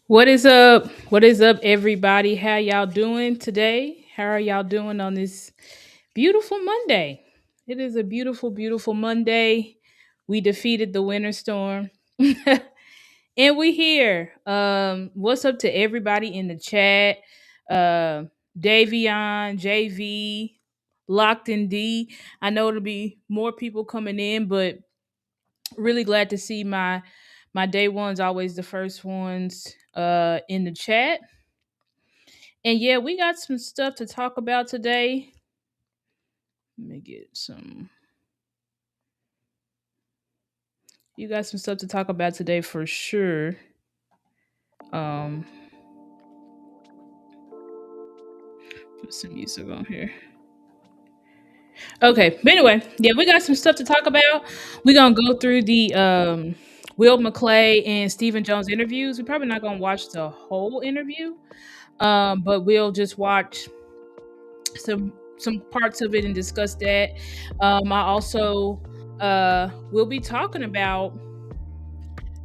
What is up? What is up, everybody? How y'all doing today? How are y'all doing on this beautiful Monday? It is a beautiful, beautiful Monday. We defeated the winter storm. And we here. What's up to everybody in the chat? Uh Davion, JV, Locked in D. I know it'll be more people coming in, but really glad to see my day ones, always the first ones in the chat. And yeah, we got some stuff to talk about today. Let me get some. You got some stuff to talk about today for sure. Um, put some music on here. Okay, but anyway, yeah, we got some stuff to talk about. We're gonna go through the Will McClay and Stephen Jones interviews. We're probably not gonna watch the whole interview, but we'll just watch some parts of it and discuss that. I also will be talking about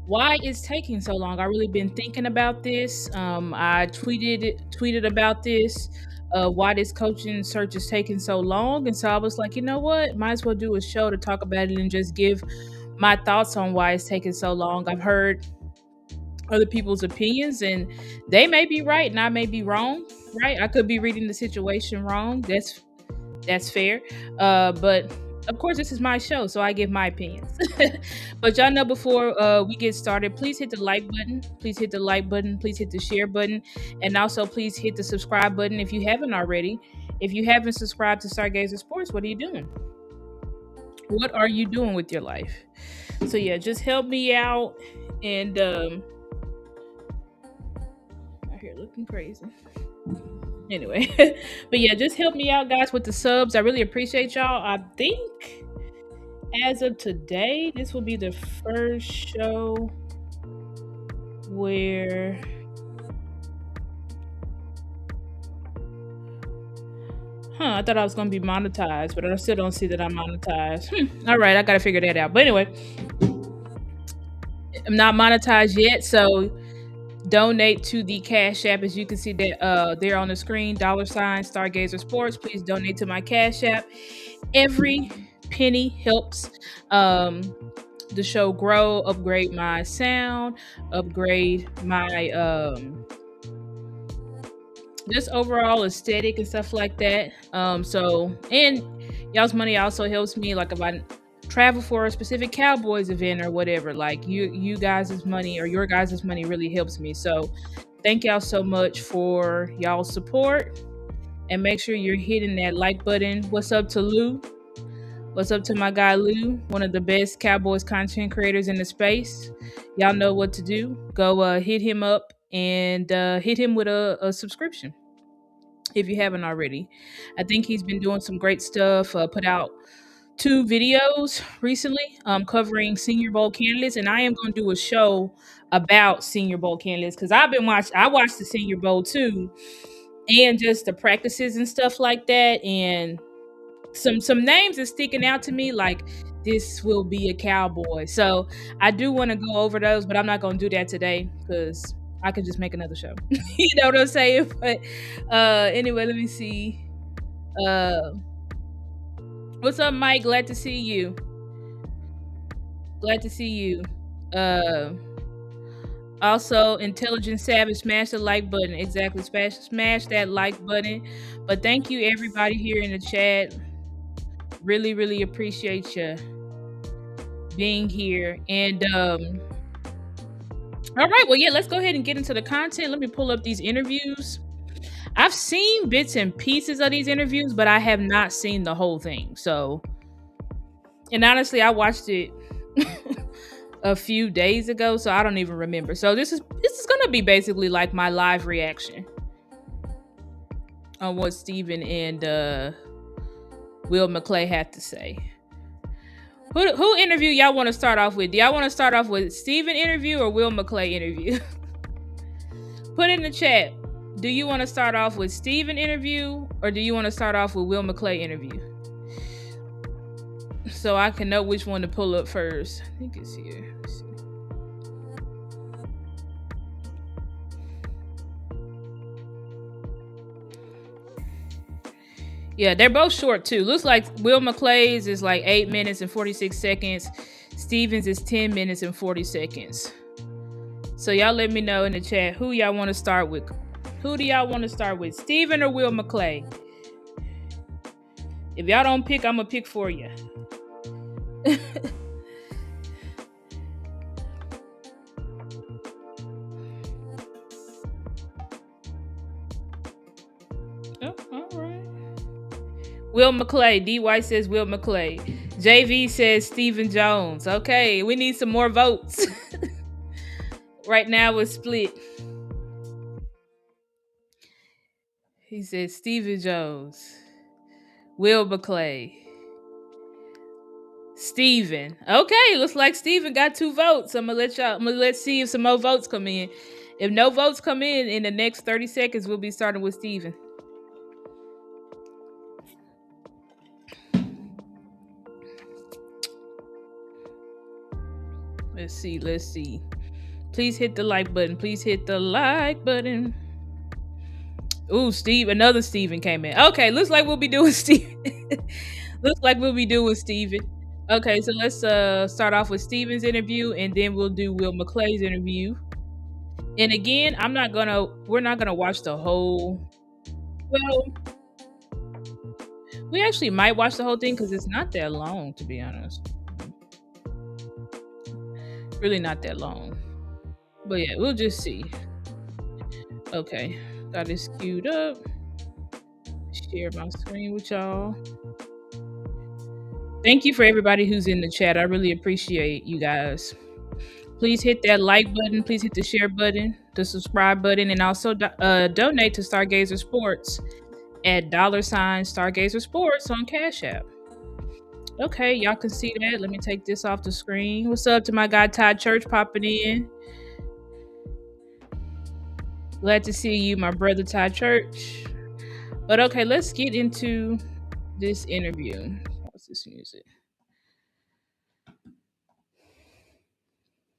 why it's taking so long. I really been thinking about this. I tweeted about this. Why this coaching search is taking so long, and so I was like, you know what, might as well do a show to talk about it and just give my thoughts on why it's taking so long. I've heard other people's opinions, and they may be right and I may be wrong. Right, I could be reading the situation wrong. That's fair. But Of course, this is my show, so I give my opinions. But y'all know, before we get started, please hit the like button. Please hit the like button. Please hit the share button. And also, please hit the subscribe button if you haven't already. If you haven't subscribed to Stargazer Sports, what are you doing? What are you doing with your life? So, yeah, just help me out. And out here looking crazy. Anyway, but yeah, just help me out, guys, with the subs. I really appreciate y'all. I think as of today, this will be the first show where I thought I was gonna be monetized, but I still don't see that I'm monetized. All right, I gotta figure that out. But anyway, I'm not monetized yet, so donate to the Cash App, as you can see that there on the screen, $ Stargazer Sports. Please donate to my Cash App. Every penny helps the show grow, upgrade my sound, upgrade my just overall aesthetic and stuff like that. So, and y'all's money also helps me, like if I travel for a specific Cowboys event or whatever, like you guys' money or your guys' money really helps me. So thank y'all so much for y'all's support, and make sure you're hitting that like button. What's up to Lou? What's up to my guy Lou, one of the best Cowboys content creators in the space? Y'all know what to do. Go hit him up and hit him with a subscription if you haven't already. I think he's been doing some great stuff. Put out 2 videos recently covering Senior Bowl candidates, and I am going to do a show about Senior Bowl candidates because I watched the Senior Bowl too, and just the practices and stuff like that, and some names are sticking out to me, like this will be a Cowboy. So I do want to go over those, but I'm not going to do that today because I could just make another show. You know what I'm saying? But anyway, let me see. Uh, what's up, Mike? Glad to see you. Glad to see you. Uh, Also, Intelligent Savage, smash the like button. Exactly, smash that like button. But thank you, everybody here in the chat. Really, really appreciate you being here. And all right, well, yeah, let's go ahead and get into the content. Let me pull up these interviews. I've seen bits and pieces of these interviews, but I have not seen the whole thing. So, and honestly, I watched it a few days ago, so I don't even remember. So this is gonna be basically like my live reaction on what Steven and Will McClay had to say. Who interview y'all want to start off with? Do y'all want to start off with Steven interview or Will McClay interview? Put in the chat. Do you want to start off with Steven interview or do you want to start off with Will McClay interview? So I can know which one to pull up first. I think it's here. Let's see. Yeah, they're both short too. Looks like Will McClay's is like 8 minutes and 46 seconds. Stevens is 10 minutes and 40 seconds. So y'all let me know in the chat who y'all want to start with. Who do y'all want to start with? Steven or Will McClay? If y'all don't pick, I'm going to pick for you. Oh, all right. Will McClay. D. White says Will McClay. JV says Stephen Jones. Okay, we need some more votes. Right now we're split. He says Stephen Jones. Will McClay. Steven. Okay, looks like Steven got 2 votes. Let's see if some more votes come in. If no votes come in the next 30 seconds, we'll be starting with Steven. Let's see. Please hit the like button. Please hit the like button. Ooh, another Steven came in. Okay, looks like we'll be doing Steven. Okay, so let's start off with Steven's interview and then we'll do Will McClay's interview. And again, we're not gonna watch the whole. We actually might watch the whole thing because it's not that long, to be honest. Really not that long. But yeah, we'll just see. Okay, got this queued up. Share my screen with y'all. Thank you for everybody who's in the chat. I really appreciate you guys. Please hit that like button. Please hit the share button, the subscribe button, and also donate to Stargazer Sports at $Stargazer Sports on Cash App. Okay, y'all can see that. Let me take this off the screen. What's up to my guy Todd Church popping in? Glad to see you, my brother Todd Church. But okay, let's get into this interview. What's this music?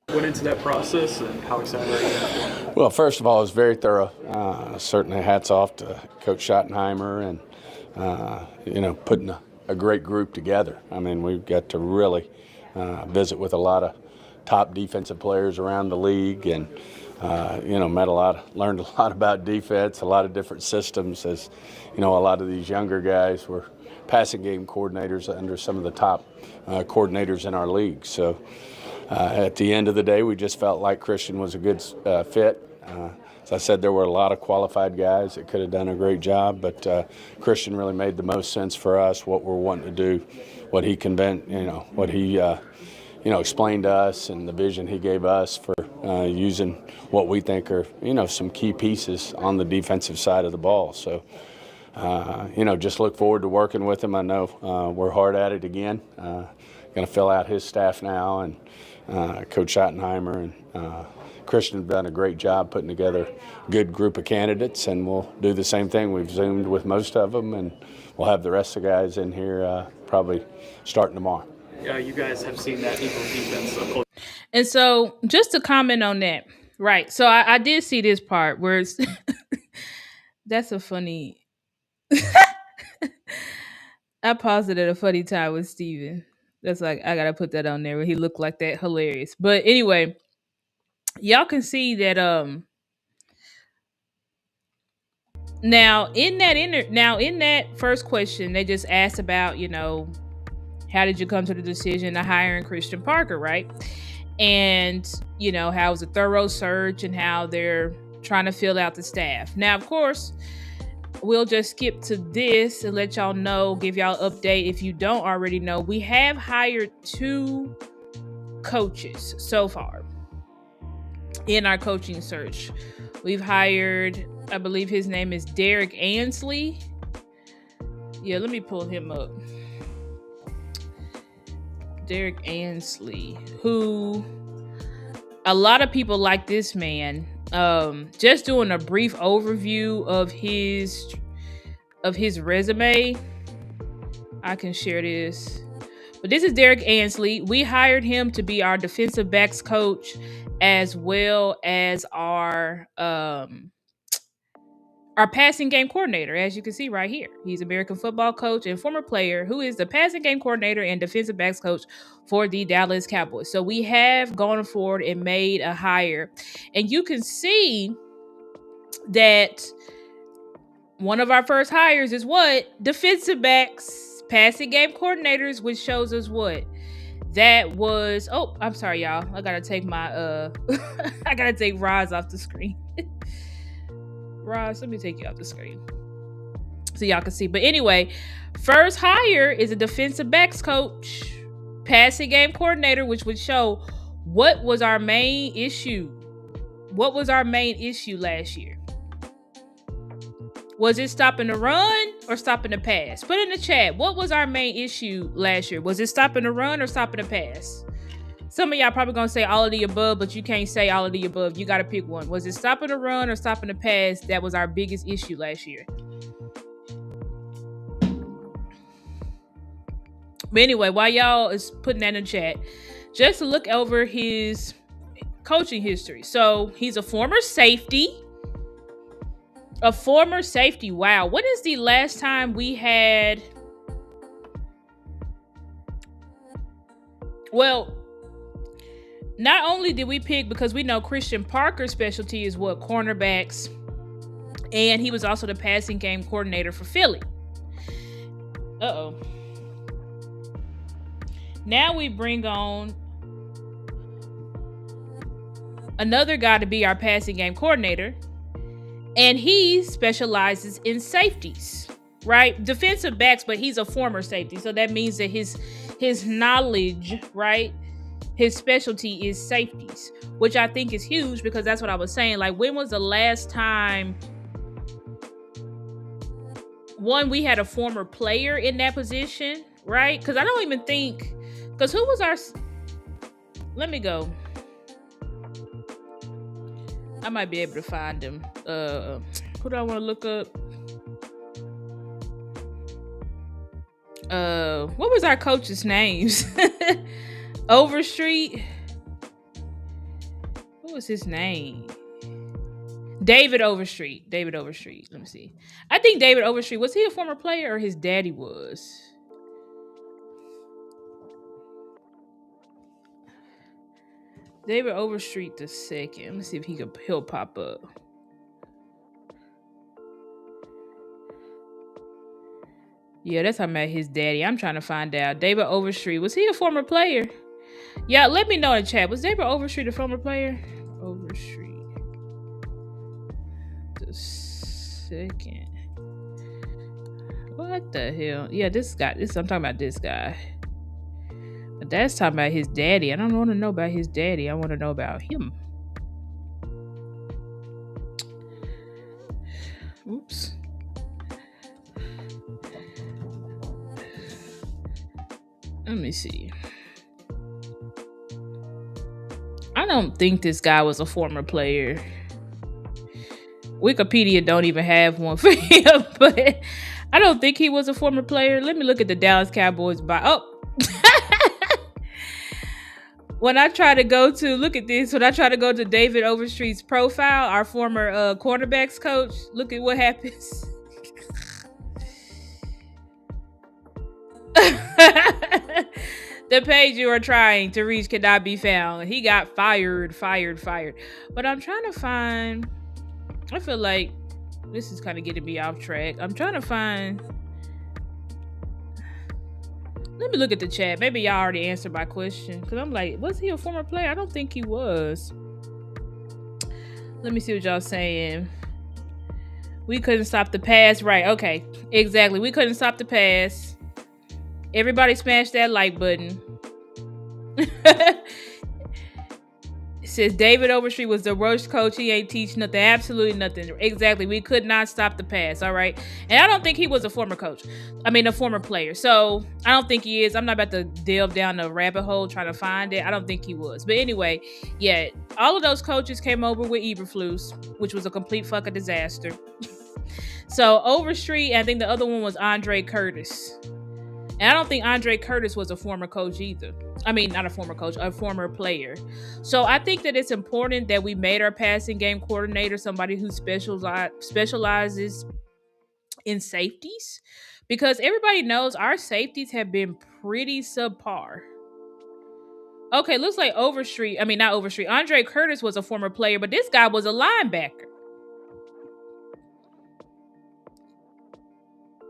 Went into that process, and how excited are you? Well, first of all, it was very thorough. Certainly hats off to Coach Schottenheimer and, putting a great group together. I mean, we got to really visit with a lot of top defensive players around the league and, learned a lot about defense, a lot of different systems as, a lot of these younger guys were passing game coordinators under some of the top coordinators in our league. So, at the end of the day, we just felt like Christian was a good fit. As I said, there were a lot of qualified guys that could have done a great job, but Christian really made the most sense for us, what we're wanting to do, what he explained to us and the vision he gave us for using what we think are, some key pieces on the defensive side of the ball. So, just look forward to working with him. I know we're hard at it again. Going to fill out his staff now, and Coach Schottenheimer and Christian have done a great job putting together a good group of candidates, and we'll do the same thing. We've Zoomed with most of them, and we'll have the rest of the guys in here probably starting tomorrow. You guys have seen that Eagle defense. And so just to comment on that, right, so I did see this part where it's that's a funny I paused it at a funny time with Steven. That's like, I gotta put that on there where he looked like that. Hilarious. But anyway, y'all can see that now in that first question, they just asked about, how did you come to the decision to hiring Christian Parker, right? And, how it was a thorough search and how they're trying to fill out the staff. Now, of course, we'll just skip to this and let y'all know, give y'all an update if you don't already know. We have hired 2 coaches so far in our coaching search. We've hired, I believe his name is Derrick Ansley. Yeah, let me pull him up. Derrick Ansley, who a lot of people like this man. Just doing a brief overview of his resume. I can share this. But this is Derrick Ansley. We hired him to be our defensive backs coach as well as our passing game coordinator, as you can see right here. He's an American football coach and former player who is the passing game coordinator and defensive backs coach for the Dallas Cowboys. So we have gone forward and made a hire. And you can see that one of our first hires is what? Defensive backs, passing game coordinators, which shows us what? That was, oh, I'm sorry, y'all. I gotta take my I gotta take Roz off the screen. Roz, let me take you off the screen so y'all can see. But anyway, first hire is a defensive backs coach, passing game coordinator, which would show what was our main issue. What was our main issue last year? Was it stopping the run or stopping the pass? Put in the chat. What was our main issue last year? Was it stopping the run or stopping the pass? Some of y'all probably gonna say all of the above, but you can't say all of the above. You gotta pick one. Was it stopping the run or stopping the pass? That was our biggest issue last year. But anyway, while y'all is putting that in the chat, just to look over his coaching history. So he's a former safety. Wow. When is the last time we had... Well, not only did we pick, because we know Christian Parker's specialty is what? Cornerbacks. And he was also the passing game coordinator for Philly. Uh-oh. Now we bring on another guy to be our passing game coordinator, and he specializes in safeties, right? Defensive backs, but he's a former safety, so that means that his knowledge, right, his specialty is safeties, which I think is huge, because that's what I was saying. Like, when was the last time we had a former player in that position, right? Because I don't even think, because who was our, let me go. I might be able to find him. Who do I want to look up? What was our coach's names? Overstreet. What was his name? David Overstreet. Let me see. I think David Overstreet, was he a former player or his daddy was? David Overstreet the second. Let me see if he'll pop up. Yeah, that's how I met his daddy. I'm trying to find out. David Overstreet, was he a former player? Yeah, let me know in the chat. Was David Overstreet a former player? Overstreet the second. What the hell? Yeah, this guy. I'm talking about this guy. But that's talking about his daddy. I don't want to know about his daddy. I want to know about him. Oops. Let me see. I don't think this guy was a former player. Wikipedia don't even have one for him, but I don't think he was a former player. Let me look at the Dallas Cowboys bio. When I try to go to, look at this, when I try to go to David Overstreet's profile, our former cornerbacks coach, look at what happens. The page you are trying to reach cannot be found. He got fired. But I'm trying to find, I feel like this is kind of getting me off track. I'm trying to find, let me look at the chat. Maybe y'all already answered my question. Because I'm like, was he a former player? I don't think he was. Let me see what y'all saying. We couldn't stop the pass. Right, okay. Exactly. We couldn't stop the pass. Everybody smash that like button. It says David Overstreet was the worst coach. He ain't teach nothing. Absolutely nothing. Exactly. We could not stop the pass. All right. And I don't think he was a former coach. A former player. So I don't think he is. I'm not about to delve down the rabbit hole trying to find it. I don't think he was. But anyway, yeah, all of those coaches came over with Eberflus, which was a complete fucking disaster. So Overstreet, I think the other one was Andre Curtis. And I don't think Andre Curtis was a former coach either. Not a former coach, a former player. So I think that it's important that we made our passing game coordinator somebody who specializes in safeties, because everybody knows our safeties have been pretty subpar. Okay, looks like Andre Curtis was a former player, but this guy was a linebacker.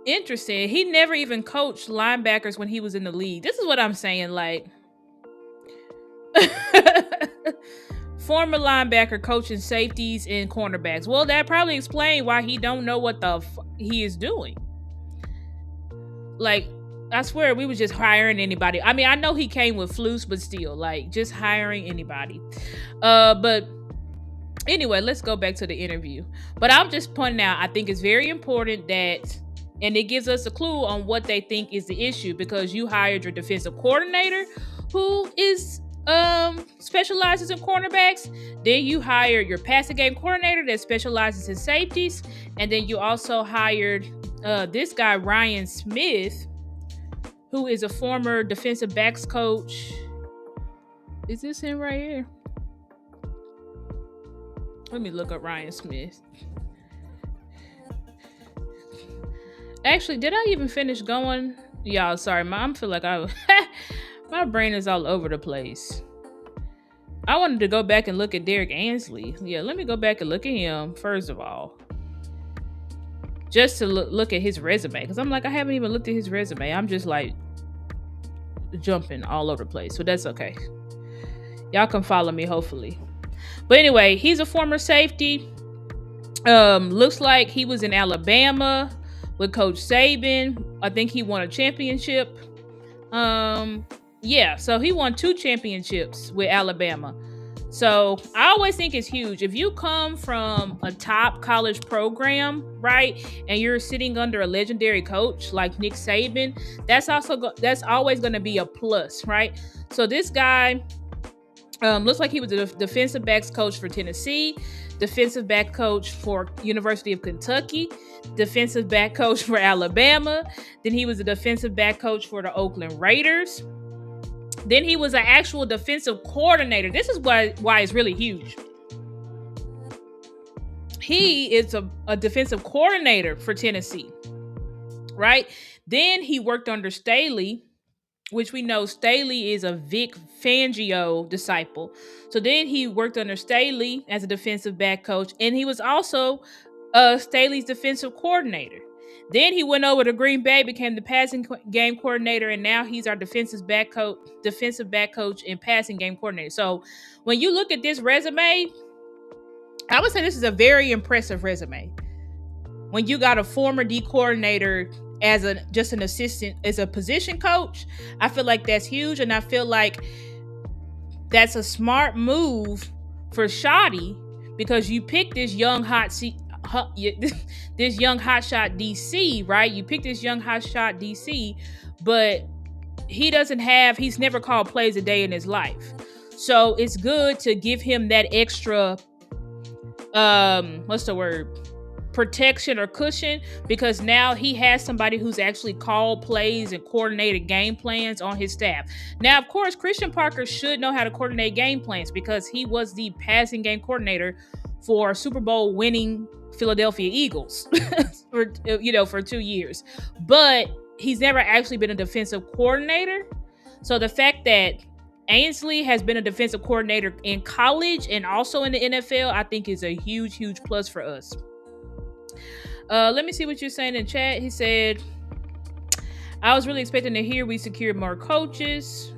Interesting. He never even coached linebackers when he was in the league. This is what I'm saying, like former linebacker coaching safeties and cornerbacks. Well, that probably explains why he don't know what the he is doing. Like, I swear we was just hiring anybody. I know he came with Flus, but still, like, just hiring anybody. But anyway, let's go back to the interview. But I'm just pointing out, I think it's very important that, and it gives us a clue on what they think is the issue, because you hired your defensive coordinator who is specializes in cornerbacks. Then you hired your passing game coordinator that specializes in safeties. And then you also hired this guy, Ryan Smith, who is a former defensive backs coach. Is this him right here? Let me look up Ryan Smith. Actually, did I even finish going? Y'all, sorry, I feel like my brain is all over the place. I wanted to go back and look at Derrick Ansley. Yeah, let me go back and look at him first of all. just to look at his resume. Because I'm like, I haven't even looked at his resume. I'm just like jumping all over the place. So that's okay. Y'all can follow me, hopefully. But anyway, he's a former safety. Looks like he was in Alabama with Coach Saban. I think he won a championship. Yeah, so he won 2 championships with Alabama. So I always think it's huge. If you come from a top college program, right, and you're sitting under a legendary coach like Nick Saban, that's always going to be a plus, right? So this guy looks like he was a defensive backs coach for Tennessee, defensive back coach for University of Kentucky, defensive back coach for Alabama. Then he was a defensive back coach for the Oakland Raiders. Then he was an actual defensive coordinator. This is why it's really huge. He is a defensive coordinator for Tennessee, right? Then he worked under Staley, which we know Staley is a Vic Fangio disciple. So then he worked under Staley as a defensive back coach, and he was also Staley's defensive coordinator. Then he went over to Green Bay, became the passing game coordinator, and now he's our defensive back coach and passing game coordinator. So when you look at this resume, I would say this is a very impressive resume. When you got a former D coordinator as just an assistant, as a position coach, I feel like that's huge, and I feel like that's a smart move for Schotty, because you picked this young hotshot DC, right? You picked this young hotshot DC, but he's never called plays a day in his life. So it's good to give him that extra, protection or cushion, because now he has somebody who's actually called plays and coordinated game plans on his staff. Now, of course, Christian Parker should know how to coordinate game plans because he was the passing game coordinator for Super Bowl winning Philadelphia Eagles for 2 years. But he's never actually been a defensive coordinator. So the fact that Ansley has been a defensive coordinator in college and also in the NFL, I think is a huge, huge plus for us. Let me see what you're saying in chat. He said, I was really expecting to hear we secured more coaches.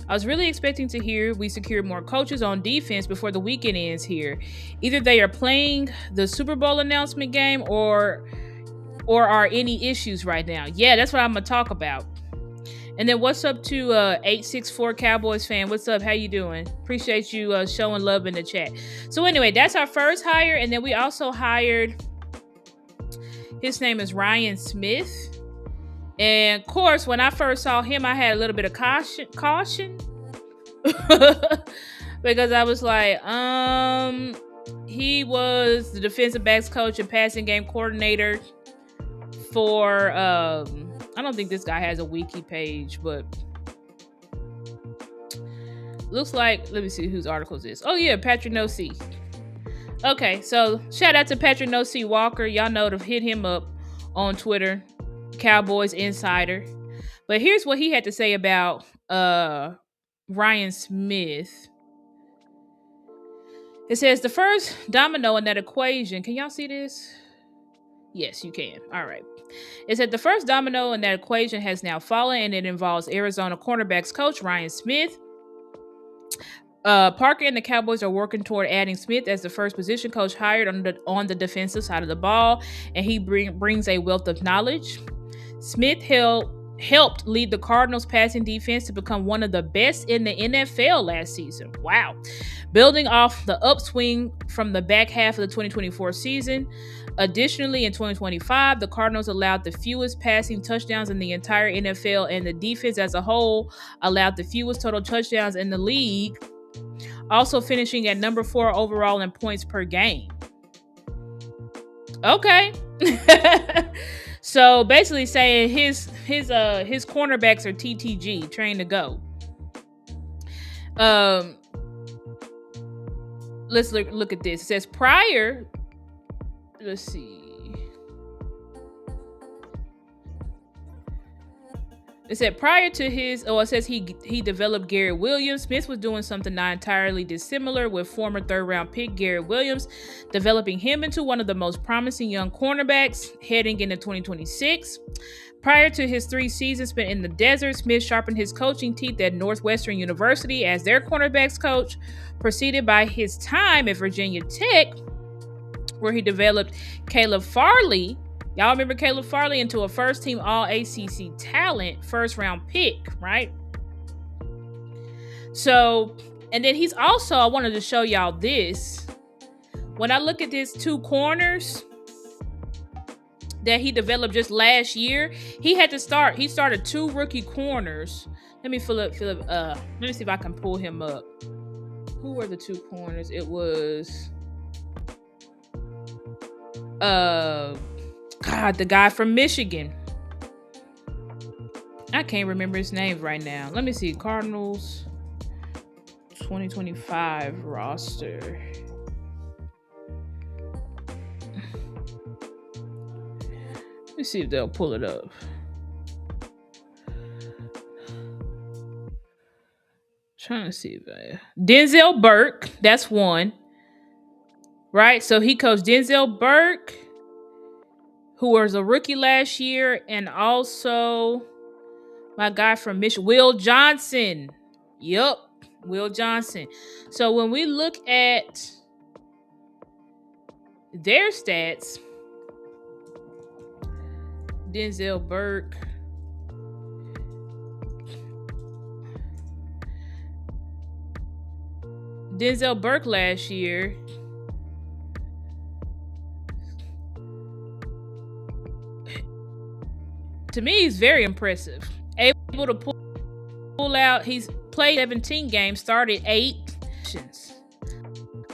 I was really expecting to hear we secured more coaches on defense before the weekend ends here. Either they are playing the Super Bowl announcement game or are any issues right now. Yeah, that's what I'm going to talk about. And then what's up to 864 Cowboys fan? What's up? How you doing? Appreciate you showing love in the chat. So anyway, that's our first hire. And then we also hired, his name is Ryan Smith. And of course, when I first saw him, I had a little bit of caution. Because I was like, he was the defensive backs coach and passing game coordinator for, I don't think this guy has a wiki page, but looks like, let me see whose article is this. Oh yeah, Patrick No-C. Okay, so shout out to Patrick No-C Walker. Y'all know to hit him up on Twitter, Cowboys Insider. But here's what he had to say about Ryan Smith. It says the first domino in that equation. Can y'all see this? Yes, you can. All right. It said the first domino in that equation has now fallen, and it involves Arizona cornerbacks coach Ryan Smith. Parker and the Cowboys are working toward adding Smith as the first position coach hired on the defensive side of the ball, and he brings a wealth of knowledge. Smith helped lead the Cardinals passing defense to become one of the best in the NFL last season. Wow. Building off the upswing from the back half of the 2024 season. Additionally, in 2025, the Cardinals allowed the fewest passing touchdowns in the entire NFL, and the defense as a whole allowed the fewest total touchdowns in the league, also finishing at number 4 overall in points per game. Okay. So basically saying his cornerbacks are TTG, trained to go. Let's look at this. It says prior. Let's see. It said prior to his, it says he developed Garrett Williams. Smith was doing something not entirely dissimilar with former third-round pick Garrett Williams, developing him into one of the most promising young cornerbacks heading into 2026. Prior to his 3 seasons spent in the desert, Smith sharpened his coaching teeth at Northwestern University as their cornerbacks coach, preceded by his time at Virginia Tech, where he developed Caleb Farley. Y'all remember Caleb Farley into a first-team All-ACC talent, first-round pick, right? So, and then he's also, I wanted to show y'all this. When I look at his 2 corners that he developed just last year, he started 2 rookie corners. Let me let me see if I can pull him up. Who were the 2 corners? It was the guy from Michigan. I can't remember his name right now. Let me see. Cardinals 2025 roster. Let me see if they'll pull it up. Trying to see if Denzel Burke, that's one. Right? So he coached Denzel Burke, who was a rookie last year, and also my guy from Michigan, Will Johnson. Yup, Will Johnson. So when we look at their stats, Denzel Burke, last year, to me, he's very impressive. Able to pull out, he's played 17 games, started 8,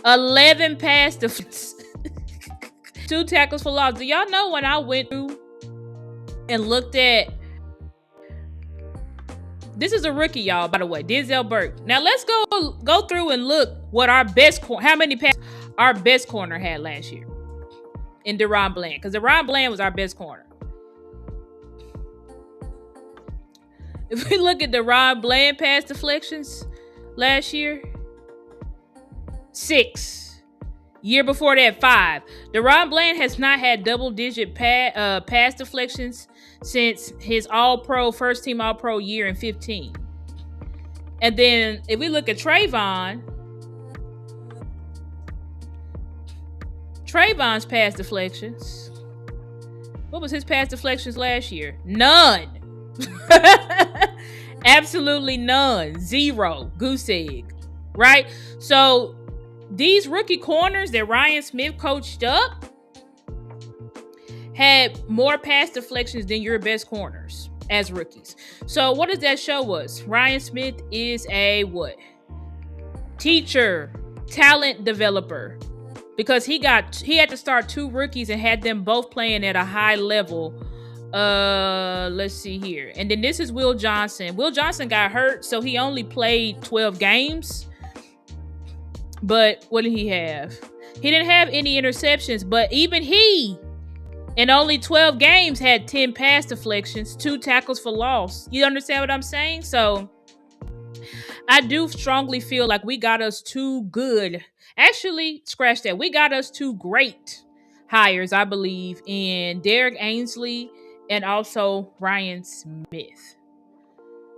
11 pass defense, 2 tackles for loss. Do y'all know when I went through and looked at, this is a rookie, y'all, by the way, Denzel Burke. Now let's go through and look what our best how many passes our best corner had last year in Deron Bland, because Deron Bland was our best corner. If we look at Deron Bland pass deflections last year, 6. Year before that, 5. Deron Bland has not had double-digit pass deflections since his All-Pro, first-team All-Pro year in 15. And then if we look at Trayvon's pass deflections, what was his pass deflections last year? None. Absolutely none. 0. Goose egg. Right? So these rookie corners that Ryan Smith coached up had more pass deflections than your best corners as rookies. So what does that show us? Ryan Smith is a what? Teacher, talent developer. Because he had to start 2 rookies and had them both playing at a high level. Let's see here. And then this is Will Johnson. Will Johnson got hurt, so he only played 12 games. But what did he have? He didn't have any interceptions, but even he, in only 12 games, had 10 pass deflections, 2 tackles for loss. You understand what I'm saying? So I do strongly feel like we got us 2 good. Actually, scratch that. We got us 2 great hires, I believe, in Derrick Ansley and also Ryan Smith.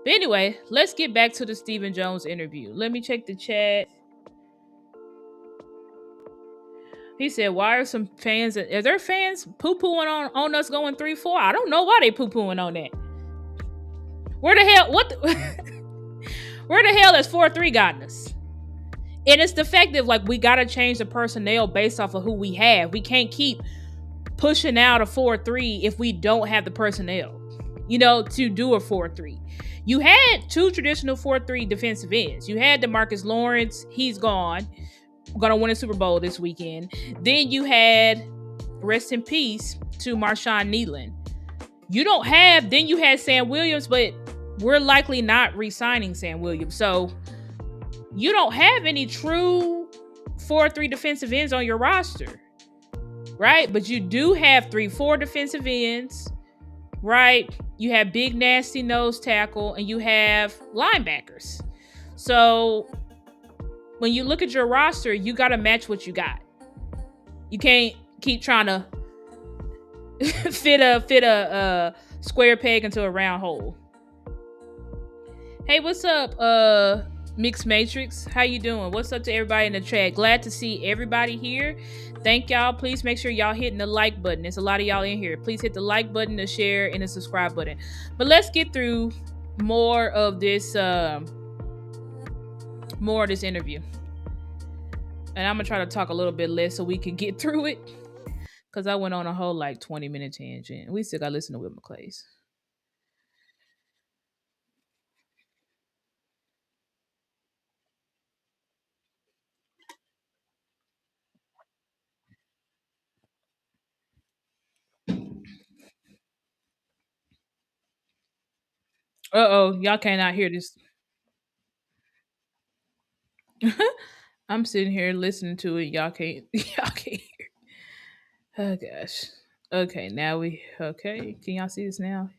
But anyway, let's get back to the Stephen Jones interview. Let me check the chat. He said, why are some fans, are there fans poo-pooing on us going 3-4? I don't know why they poo-pooing on that. Where the hell has 4-3 gotten us? And it's the fact that, like, we got to change the personnel based off of who we have. We can't keep pushing out a 4-3 if we don't have the personnel, to do a 4-3. You had 2 traditional 4-3 defensive ends. You had DeMarcus Lawrence. He's gone. Going to win a Super Bowl this weekend. Then you had, rest in peace, to Marshawn Nealon. Then you had Sam Williams, but we're likely not re-signing Sam Williams. So you don't have any true 4-3 defensive ends on your roster, right? But you do have 3-4 defensive ends. right? You have big, nasty nose tackle, and you have linebackers. So when you look at your roster, you got to match what you got. You can't keep trying to fit a square peg into a round hole. Hey, what's up, Mixed Matrix? How you doing? What's up to everybody in the chat? Glad to see everybody here. Thank y'all. Please make sure y'all hitting the like button. There's a lot of y'all in here. Please hit the like button, the share, and the subscribe button. But let's get through more of this interview. And I'm gonna try to talk a little bit less so we can get through it. Because I went on a whole 20-minute tangent. We still got to listen to Will McClay's. Y'all cannot hear this. I'm sitting here listening to it. Y'all can't. Y'all can't hear. Oh gosh. Okay, now okay. Can y'all see this now?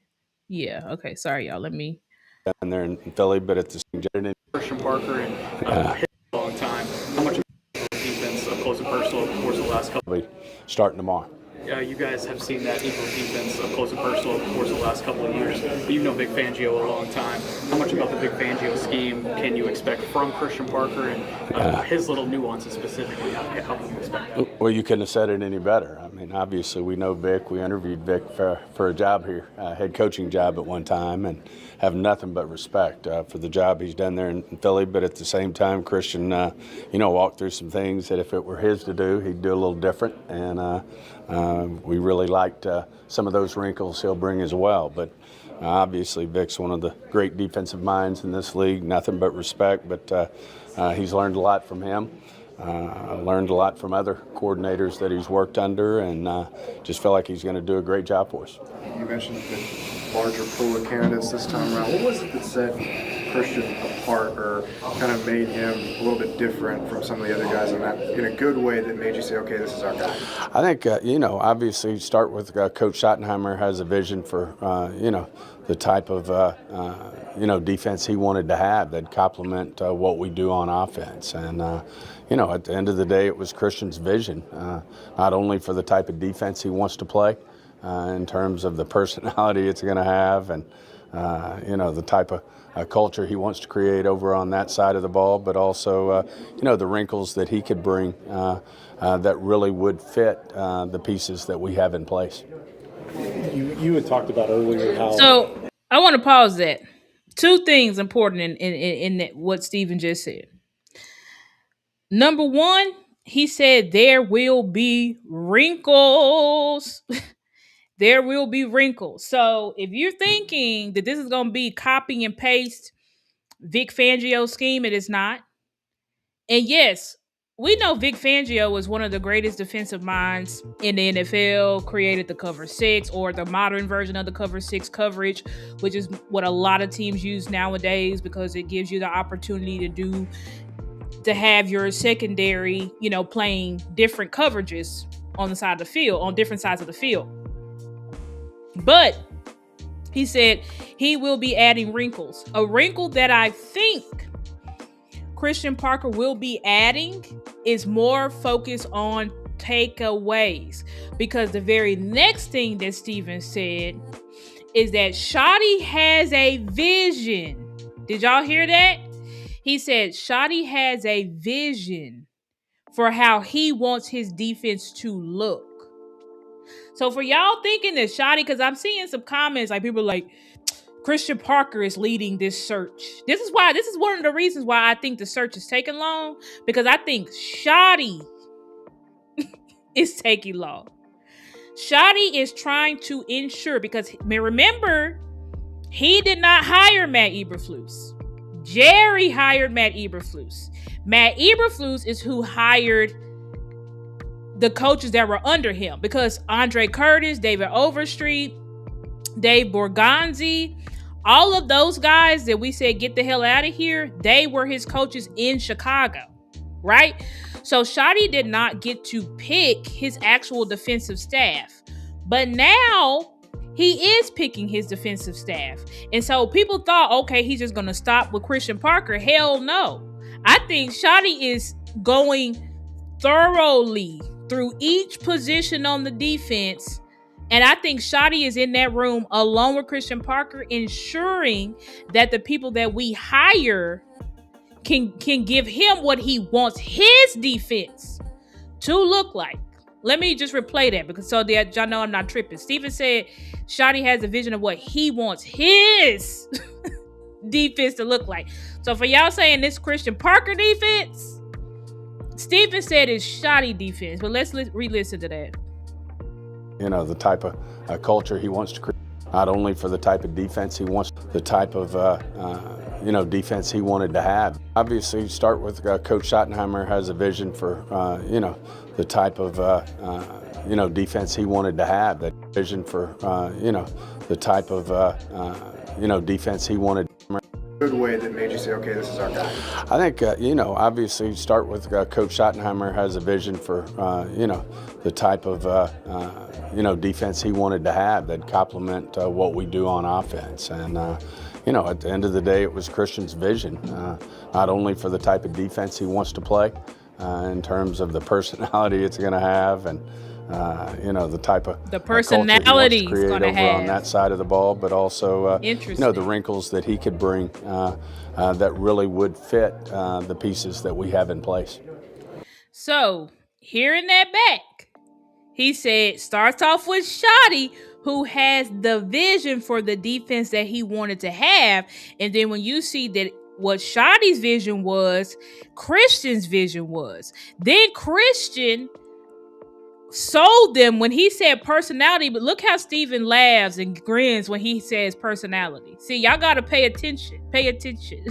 Yeah. Okay. Sorry, y'all. Let me. Down there in Philly, but at the same Christian Parker and a long time. How much of the defense up close and personal, of course, the last couple? starting tomorrow. You guys have seen that Eagles defense up close and personal, of course, the last couple of years. You've known Vic Fangio a long time. How much about the Vic Fangio scheme can you expect from Christian Parker and his little nuances specifically? How can you expect that? Well, you couldn't have said it any better. I mean, obviously, we know Vic. We interviewed Vic for a job here, head coaching job at one time, and have nothing but respect for the job he's done there in Philly. But at the same time, Christian, walked through some things that if it were his to do, he'd do a little different. And we really liked some of those wrinkles he'll bring as well. But obviously, Vic's one of the great defensive minds in this league. Nothing but respect. But he's learned a lot from him. Learned a lot from other coordinators that he's worked under, and just feel like he's going to do a great job for us. You mentioned the larger pool of candidates this time around. What was it that set Christian apart or kind of made him a little bit different from some of the other guys in a good way that made you say, okay, this is our guy? I think, obviously start with Coach Schottenheimer has a vision for, the type of, defense he wanted to have that complement what we do on offense. And, at the end of the day, it was Christian's vision, not only for the type of defense he wants to play, in terms of the personality it's going to have and, the type of culture he wants to create over on that side of the ball, but also, the wrinkles that he could bring that really would fit the pieces that we have in place. You had talked about earlier how. So I want to pause that. Two things important in what Steven just said. Number one, he said there will be wrinkles. There will be wrinkles. So if you're thinking that this is going to be copy and paste Vic Fangio scheme, it is not. And yes, we know Vic Fangio was one of the greatest defensive minds in the NFL, created the cover six or the modern version of the cover six coverage, which is what a lot of teams use nowadays because it gives you the opportunity to have your secondary, playing different coverages on the side of the field, on different sides of the field. But he said he will be adding wrinkles. A wrinkle that I think Christian Parker will be adding is more focus on takeaways. Because the very next thing that Steven said is that Schotty has a vision. Did y'all hear that? He said Schotty has a vision for how he wants his defense to look. So for y'all thinking that Schotty, because I'm seeing some comments like people like Christian Parker is leading this search. This is one of the reasons why I think the search is taking long, because I think Schotty is taking long. Schotty is trying to ensure, because remember, he did not hire Matt Eberflus. Jerry hired Matt Eberflus. Matt Eberflus is who hired the coaches that were under him, because Andre Curtis, David Overstreet, Dave Borgonzi, all of those guys that we said get the hell out of here, they were his coaches in Chicago, right? So Schotty did not get to pick his actual defensive staff. But now he is picking his defensive staff. And so people thought, okay, he's just going to stop with Christian Parker. Hell no. I think Schotty is going thoroughly through each position on the defense. And I think Schotty is in that room along with Christian Parker, ensuring that the people that we hire can give him what he wants his defense to look like. Let me just replay that because so that y'all know I'm not tripping. Steven said Schotty has a vision of what he wants his defense to look like. So for y'all saying this Christian Parker defense, Steven said it's Schotty defense. But let's re-listen to that. You know, the type of culture he wants to create, not only for the type of defense he wants, the type of defense he wanted to have. Obviously, you start with Coach Schottenheimer has a vision for the type of defense he wanted to have. That vision for the type of defense he wanted. Good way that made you say, okay, this is our guy? I think, obviously you start with Coach Schottenheimer has a vision for, the type of, defense he wanted to have that complement what we do on offense. And, at the end of the day, it was Christian's vision, not only for the type of defense he wants to play, in terms of the personality it's going to have and, the type of the personality he's going to have on that side of the ball, but also, the wrinkles that he could bring that really would fit the pieces that we have in place. So, hearing that back, he said, starts off with Schotty, who has the vision for the defense that he wanted to have. And then when you see that what Schotty's vision was, Christian's vision was. Then Christian sold them when he said personality, but look how Steven laughs and grins when he says personality. See, y'all got to pay attention. Pay attention.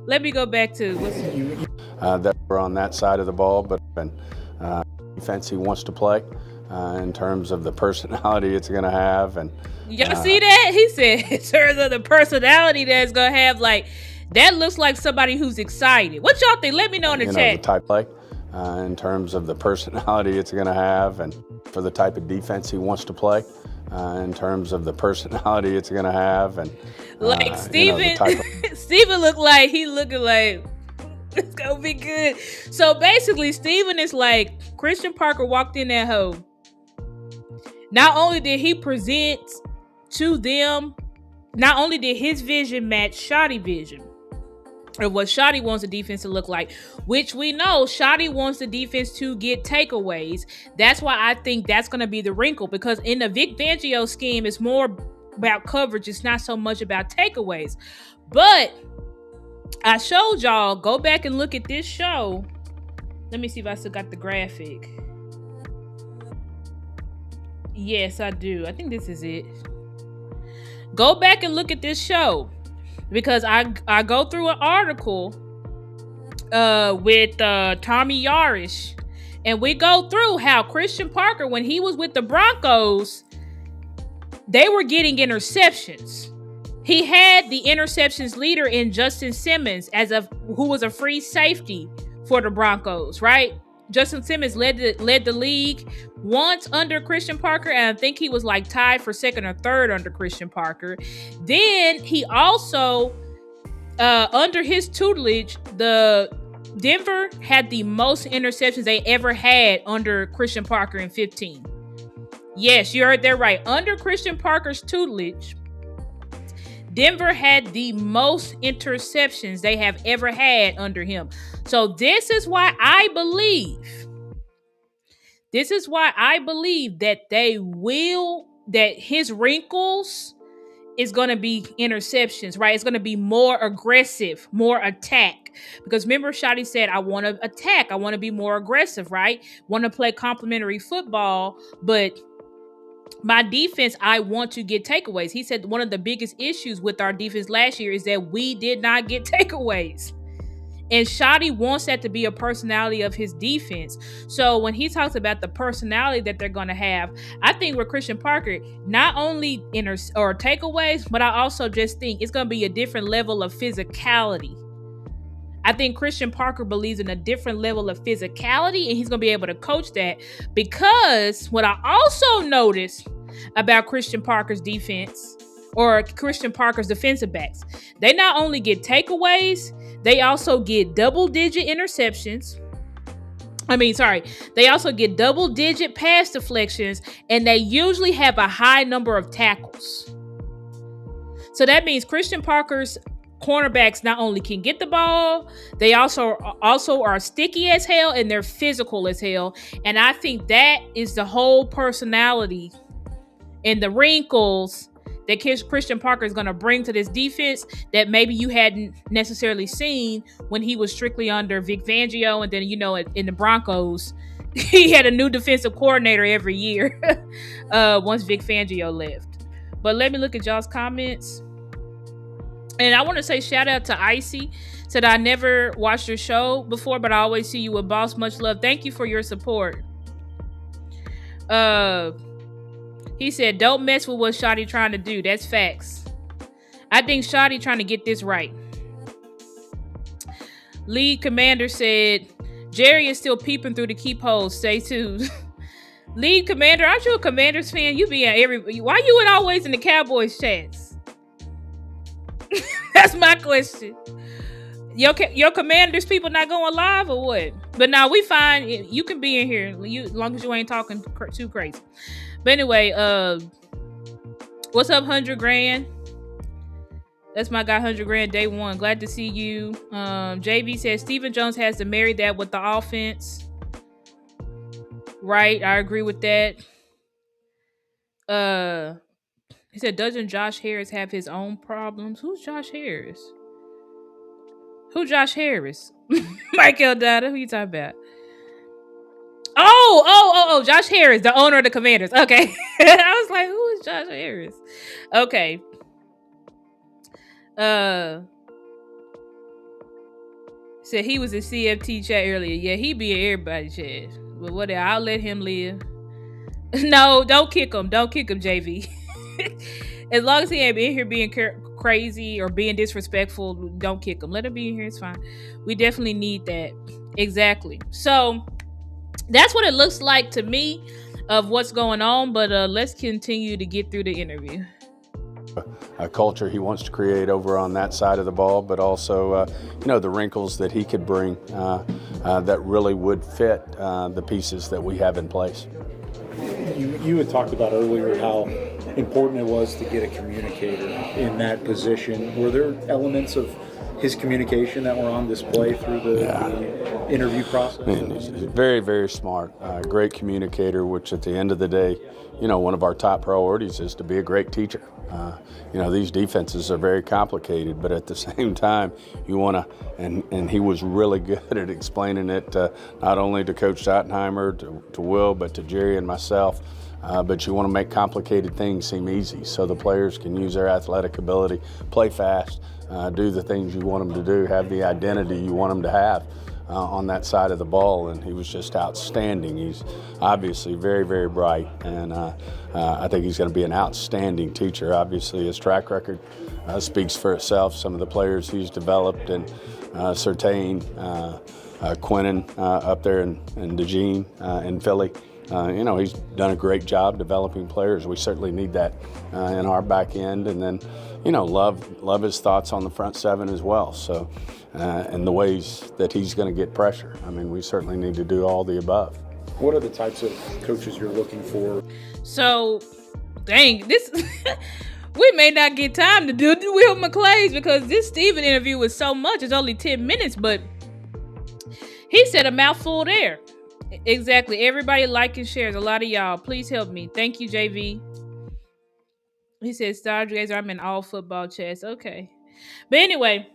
Let me go back to that we're on that side of the ball, but defense he wants to play in terms of the personality it's going to have. And y'all see that? He said in terms of the personality that it's going to have, like, that looks like somebody who's excited. What y'all think? Let me know in the chat. The type play. In terms of the personality it's going to have and for the type of defense he wants to play, in terms of the personality it's going to have. And like Steven, Steven looked like he looking like it's going to be good. So basically, Steven is like, Christian Parker walked in that hole. Not only did he present to them, not only did his vision match Schotty's vision, or what Schotty wants the defense to look like, which we know Schotty wants the defense to get takeaways. That's why I think that's going to be the wrinkle, because in the Vic Fangio scheme, it's more about coverage. It's not so much about takeaways. But I showed y'all, go back and look at this show. Let me see if I still got the graphic. Yes, I do. I think this is it. Go back and look at this show. Because I go through an article with Tommy Yarish, and we go through how Christian Parker, when he was with the Broncos, they were getting interceptions. He had the interceptions leader in Justin Simmons who was a free safety for the Broncos, right? Justin Simmons led the league once under Christian Parker, and I think he was like tied for second or third under Christian Parker. Then he also, under his tutelage, the Denver had the most interceptions they ever had under Christian Parker in 15. Yes, you heard that right. Under Christian Parker's tutelage, Denver had the most interceptions they have ever had under him. So this is why I believe that that his wrinkles is going to be interceptions, right? It's going to be more aggressive, more attack. Because remember, Schotty said, I want to attack. I want to be more aggressive, right? Want to play complementary football, but my defense, I want to get takeaways. He said one of the biggest issues with our defense last year is that we did not get takeaways. And Schotty wants that to be a personality of his defense. So when he talks about the personality that they're going to have, I think with Christian Parker, not only takeaways, but I also just think it's going to be a different level of physicality. I think Christian Parker believes in a different level of physicality, and he's going to be able to coach that, because what I also noticed, about Christian Parker's defense or Christian Parker's defensive backs. They not only get takeaways, they also get double-digit interceptions. They also get double-digit pass deflections, and they usually have a high number of tackles. So that means Christian Parker's cornerbacks not only can get the ball, they also are sticky as hell, and they're physical as hell. And I think that is the whole personality and the wrinkles that Christian Parker is going to bring to this defense that maybe you hadn't necessarily seen when he was strictly under Vic Fangio. And then, in the Broncos, he had a new defensive coordinator every year once Vic Fangio left. But let me look at y'all's comments. And I want to say shout out to Icy. Said, I never watched your show before, but I always see you with Boss. Much love. Thank you for your support. He said, don't mess with what Shotty trying to do. That's facts. I think Shotty trying to get this right. Lead Commander said, Jerry is still peeping through the keepholes. Stay tuned. Lead Commander, aren't you a Commanders fan? You be at why you always in the Cowboys chats? That's my question. Your Commanders people not going live or what? But now we fine. You can be in here as long as you ain't talking too crazy. But anyway, what's up, 100 grand? That's my guy, 100 grand, day one. Glad to see you. JV says Stephen Jones has to marry that with the offense. Right, I agree with that. He said, doesn't Josh Harris have his own problems? Who's Josh Harris? Who Josh Harris? Mike Eldada, who you talking about? Oh, Josh Harris, the owner of the Commanders. Okay. I was like, who is Josh Harris? Okay. Said he was in CFT chat earlier. Yeah, he be in everybody's chat. But whatever, I'll let him live. No, don't kick him. Don't kick him, JV. As long as he ain't in here being crazy or being disrespectful, don't kick him. Let him be in here. It's fine. We definitely need that. Exactly. So that's what it looks like to me of what's going on. But let's continue to get through the interview. A culture he wants to create over on that side of the ball, but also, the wrinkles that he could bring that really would fit the pieces that we have in place. You had talked about earlier how important it was to get a communicator in that position. Were there elements of his communication that were on display through the interview process? He's very, very smart, great communicator, which at the end of the day, one of our top priorities is to be a great teacher. These defenses are very complicated, but at the same time, you want to, and he was really good at explaining it not only to Coach Schottenheimer, to Will, but to Jerry and myself. But you want to make complicated things seem easy so the players can use their athletic ability, play fast, do the things you want them to do, have the identity you want them to have on that side of the ball. And he was just outstanding. He's obviously very, very bright, and I think he's going to be an outstanding teacher. Obviously, his track record speaks for itself. Some of the players he's developed, and Surtain, Quinnen up there in DeJean in Philly. He's done a great job developing players. We certainly need that in our back end. And then, love his thoughts on the front seven as well. So, and the ways that he's going to get pressure. I mean, we certainly need to do all the above. What are the types of coaches you're looking for? So, this we may not get time to do the Will McClays because this Steven interview was so much. It's only 10 minutes, but he said a mouthful there. Exactly. Everybody like and shares. A lot of y'all. Please help me. Thank you, JV. He said, Stargazer, I'm in all football chats. Okay. But anyway,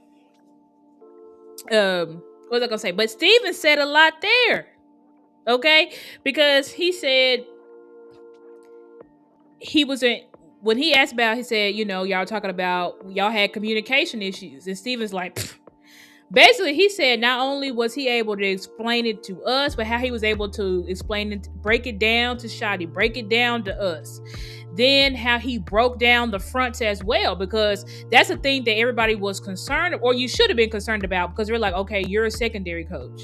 what was I going to say? But Steven said a lot there. Okay? Because he said when he asked about, he said, y'all talking about y'all had communication issues. And Steven's like, pfft. Basically, he said not only was he able to explain it to us, but how he was able to explain it, break it down to Shotty, break it down to us. Then how he broke down the fronts as well, because that's a thing that everybody was concerned, or you should have been concerned about, because they're like, okay, you're a secondary coach.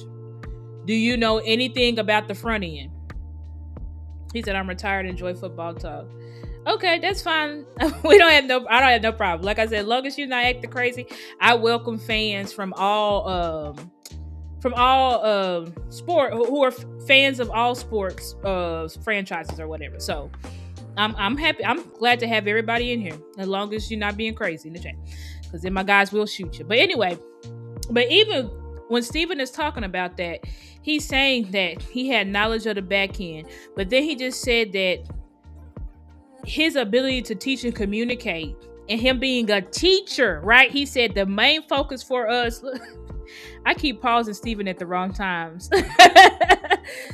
Do you know anything about the front end? He said, I'm retired, enjoy football talk. Okay, that's fine. I don't have no problem. Like I said, as long as you're not acting crazy, I welcome fans from all sport who are fans of all sports franchises or whatever. So I'm happy. I'm glad to have everybody in here, as long as you're not being crazy in the chat, because then my guys will shoot you. But anyway, but even when Steven is talking about that, he's saying that he had knowledge of the back end, but then he just said that his ability to teach and communicate, and him being a teacher, right? He said the main focus for us. I keep pausing Steven at the wrong times.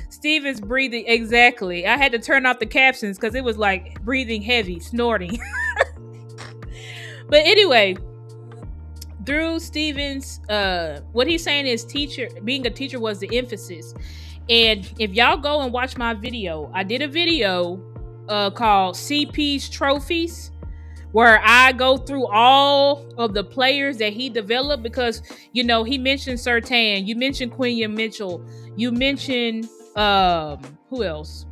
Steven's breathing, exactly. I had to turn off the captions because it was like breathing heavy, snorting. But anyway, through Steven's what he's saying is being a teacher was the emphasis. And if y'all go and watch my video, I did a video called CP's Trophies, where I go through all of the players that he developed, because, you know, he mentioned Surtain, you mentioned Quinion Mitchell, you mentioned who else?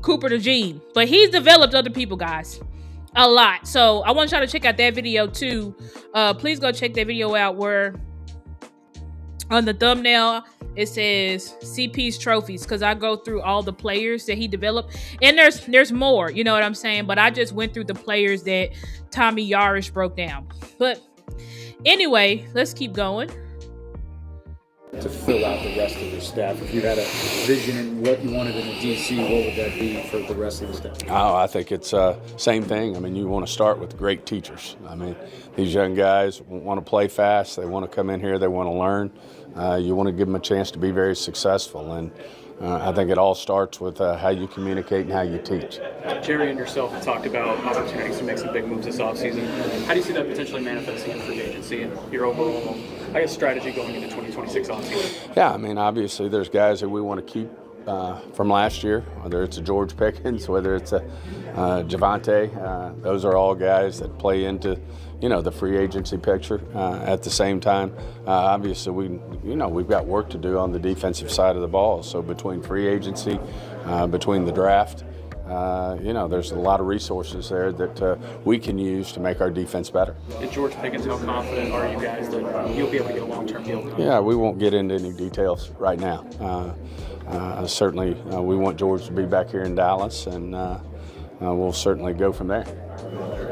Cooper DeJean. But he's developed other people, guys. A lot. So I want y'all to check out that video too. Please go check that video out, where on the thumbnail it says CP's Trophies, because I go through all the players that he developed, and there's more, you know what I'm saying, but I just went through the players that Tommy Yarish broke down. But anyway, let's keep going. To fill out the rest of the staff, if you had a vision in what you wanted in a DC, what would that be for the rest of the staff? Oh, I think it's same thing. I mean, you want to start with great teachers. I mean, these young guys want to play fast. They want to come in here. They want to learn. You want to give them a chance to be very successful. And I think it all starts with how you communicate and how you teach. Jerry and yourself have talked about opportunities to make some big moves this offseason. How do you see that potentially manifesting in free agency and your overall, I guess, strategy going into 2026 offseason? Yeah, I mean, obviously there's guys that we want to keep from last year, whether it's a George Pickens, whether it's a Javonte. Those are all guys that play into, you know, the free agency picture. At the same time, obviously we've got work to do on the defensive side of the ball. So between free agency, between the draft, there's a lot of resources there that we can use to make our defense better. And George Pickens, how confident are you guys that you'll be able to get a long-term deal? Yeah, we won't get into any details right now. Certainly, we want George to be back here in Dallas, and we'll certainly go from there.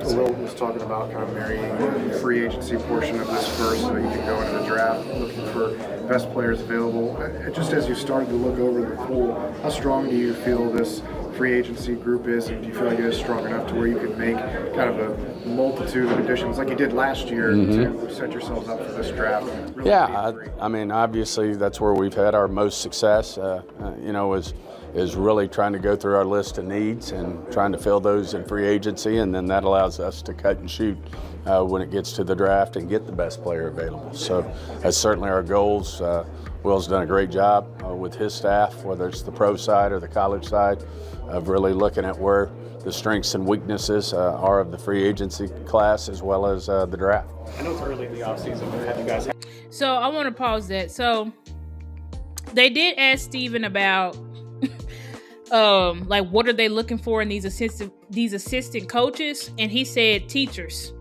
Will was talking about kind of marrying the free agency portion of this first, so you can go into the draft looking for best players available. Just as you started to look over the pool, how strong do you feel this free agency group is, and do you feel like it is strong enough to where you can make kind of a multitude of additions like you did last year to set yourselves up for this draft? Really, yeah, I mean, obviously that's where we've had our most success, is really trying to go through our list of needs and trying to fill those in free agency, and then that allows us to cut and shoot when it gets to the draft and get the best player available. So that's certainly our goals. Will's done a great job with his staff, whether it's the pro side or the college side, of really looking at where the strengths and weaknesses are of the free agency class as well as the draft. I know it's early in the offseason, but have you guys had... So I want to pause that. So they did ask Steven about like what are they looking for in these assistant coaches, and he said teachers.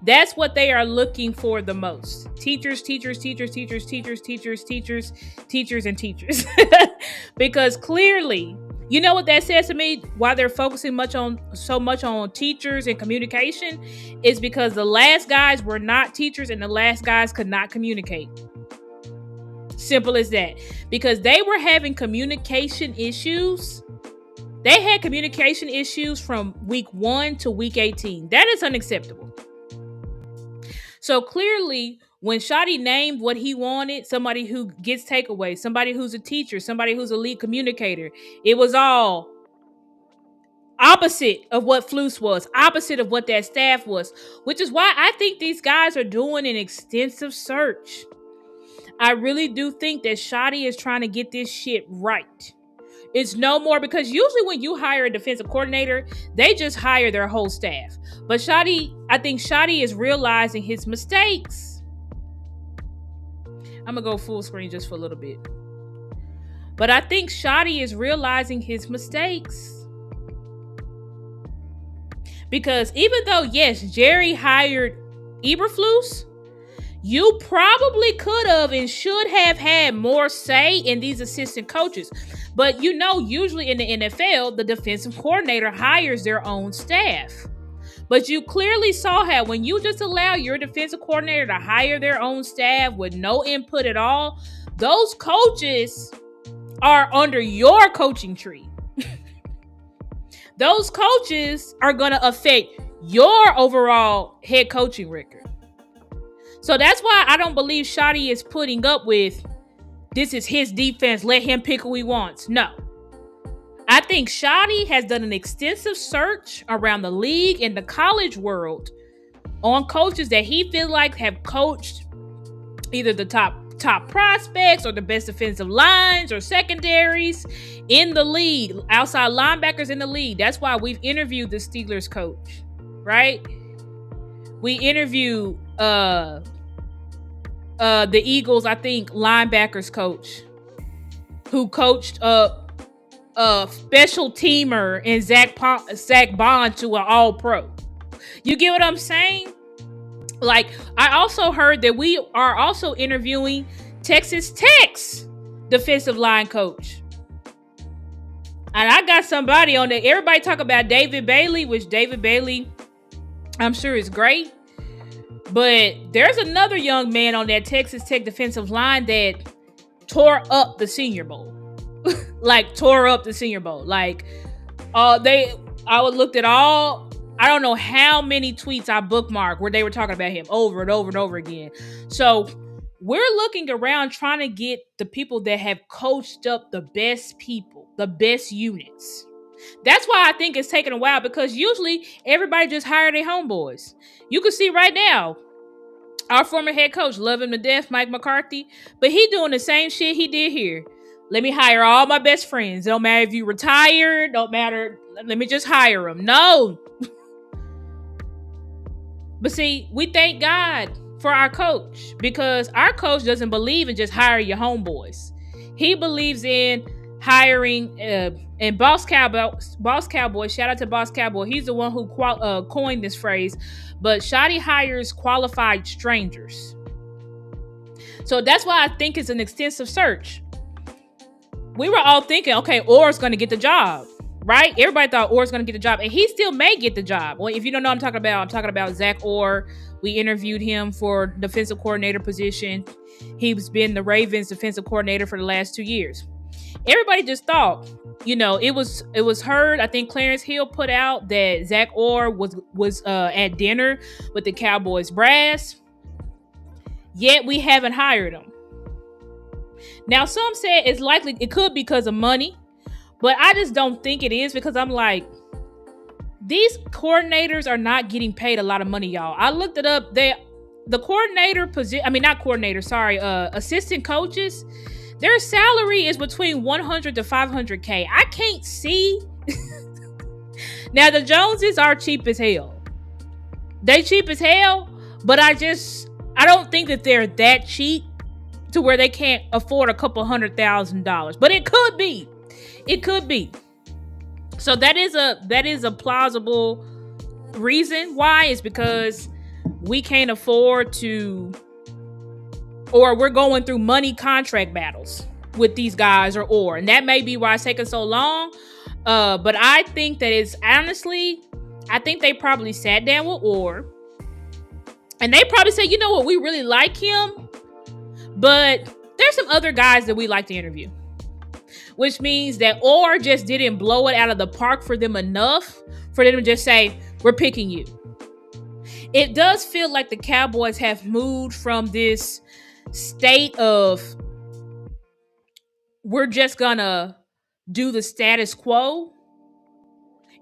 That's what they are looking for the most. Teachers, and teachers. Because clearly, you know what that says to me? Why they're focusing so much on teachers and communication is because the last guys were not teachers and the last guys could not communicate. Simple as that. Because they were having communication issues. They had communication issues from week 1 to week 18. That is unacceptable. So clearly, when Schotty named what he wanted, somebody who gets takeaways, somebody who's a teacher, somebody who's a lead communicator, it was all opposite of what Flus was, opposite of what that staff was, which is why I think these guys are doing an extensive search. I really do think that Schotty is trying to get this shit right. It's no more, because usually when you hire a defensive coordinator, they just hire their whole staff. But I think Schotty is realizing his mistakes. I'm going to go full screen just for a little bit. But I think Schotty is realizing his mistakes. Because even though, yes, Jerry hired Eberflus, you probably could have and should have had more say in these assistant coaches. But usually in the NFL, the defensive coordinator hires their own staff. But you clearly saw how when you just allow your defensive coordinator to hire their own staff with no input at all, those coaches are under your coaching tree. Those coaches are going to affect your overall head coaching record. So that's why I don't believe Schotty is putting up with, this is his defense, let him pick who he wants. No. I think Schotty has done an extensive search around the league and the college world on coaches that he feels like have coached either the top prospects or the best defensive lines or secondaries in the league, outside linebackers in the league. That's why we've interviewed the Steelers coach, right? We interviewed the Eagles, I think, linebackers coach who coached a special teamer in Zach Bond to an all-pro. You get what I'm saying? Like, I also heard that we are also interviewing Texas Tech's defensive line coach. And I got somebody on there. Everybody talk about David Bailey, which David Bailey, I'm sure is great. But there's another young man on that Texas Tech defensive line that tore up the Senior Bowl. Like, tore up the Senior Bowl. Like, I looked at all, I don't know how many tweets I bookmarked where they were talking about him over and over and over again. So we're looking around trying to get the people that have coached up the best people, the best units. That's why I think it's taking a while, because usually everybody just hire their homeboys. You can see right now, our former head coach, love him to death, Mike McCarthy, but he doing the same shit he did here. Let me hire all my best friends. Don't matter if you retired, don't matter. Let me just hire them. No. But see, we thank God for our coach, because our coach doesn't believe in just hiring your homeboys. He believes in hiring, and Boss Cowboy, shout out to Boss Cowboy. He's the one who coined this phrase, but Schotty hires qualified strangers. So that's why I think it's an extensive search. We were all thinking, okay, Orr's going to get the job, right? Everybody thought Orr's going to get the job, and he still may get the job. Well, if you don't know what I'm talking about Zach Orr. We interviewed him for defensive coordinator position. He's been the Ravens defensive coordinator for the last 2 years. Everybody just thought, it was heard. I think Clarence Hill put out that Zach Orr was at dinner with the Cowboys brass. Yet we haven't hired him. Now, some said it's likely it could be because of money, but I just don't think it is, because I'm like, these coordinators are not getting paid a lot of money, y'all. I looked it up. The coordinator position, assistant coaches, their salary is between $100 to $500K. I can't see. Now, the Joneses are cheap as hell. They cheap as hell, but I don't think that they're that cheap to where they can't afford a couple $100,000. But it could be. It could be. So that is a plausible reason why, is because we can't afford to, or we're going through money contract battles with these guys and that may be why it's taking so long. But I think that it's honestly, I think they probably sat down with Orr and they probably said, you know what, we really like him, but there's some other guys that we like to interview. Which means that Orr just didn't blow it out of the park for them enough for them to just say, we're picking you. It does feel like the Cowboys have moved from this state of, we're just gonna do the status quo,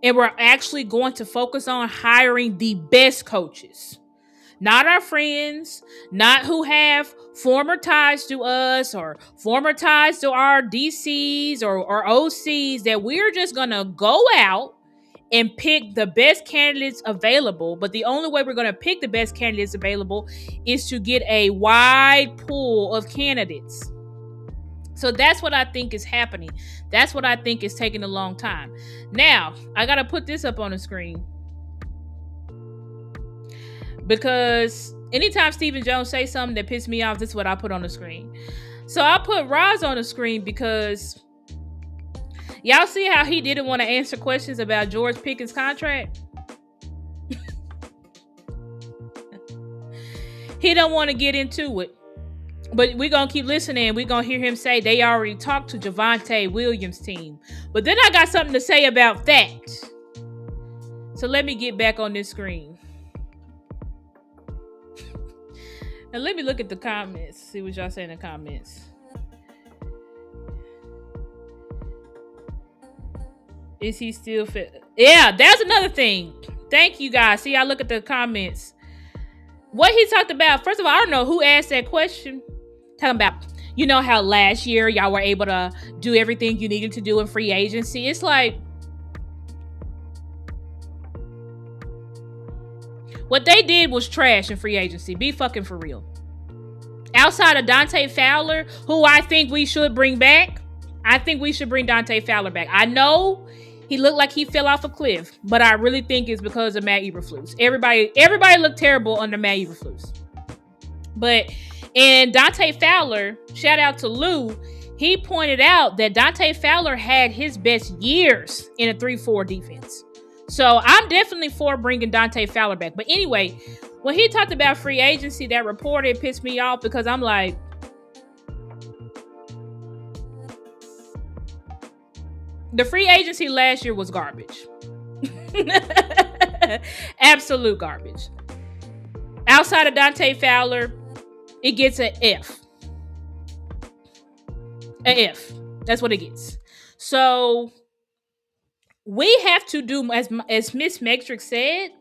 and we're actually going to focus on hiring the best coaches. Not our friends, not who have former ties to us or former ties to our DCs or OCs, that we're just going to go out and pick the best candidates available. But the only way we're going to pick the best candidates available is to get a wide pool of candidates. So that's what I think is happening. That's what I think is taking a long time. Now, I got to put this up on the screen. because anytime Stephen Jones say something that pisses me off, this is what I put on the screen. So I put Roz on the screen because y'all see how he didn't want to answer questions about George Pickens' contract? He don't want to get into it. But we're going to keep listening. We're going to hear him say they already talked to Javonte Williams' team. But then I got something to say about that. So let me get back on this screen. And let me look at the comments. See what y'all say in the comments. Is he still fit? Yeah, that's another thing. Thank you guys. See, I look at the comments. What he talked about, first of all, I don't know who asked that question. Talking about, you know how last year y'all were able to do everything you needed to do in free agency. It's like, what they did was trash in free agency. Be fucking for real. Outside of Dante Fowler, who I think we should bring back, I think we should bring Dante Fowler back. I know he looked like he fell off a cliff, but I really think it's because of Matt Eberflus. Everybody looked terrible under Matt Eberflus. But in Dante Fowler, shout out to Lou, he pointed out that Dante Fowler had his best years in a 3-4 defense. So I'm definitely for bringing Dante Fowler back. But anyway, when he talked about free agency, that report, it pissed me off because I'm like, the free agency last year was garbage. Absolute garbage. Outside of Dante Fowler, it gets an F. An F. That's what it gets. So we have to do, as Miss Metric said,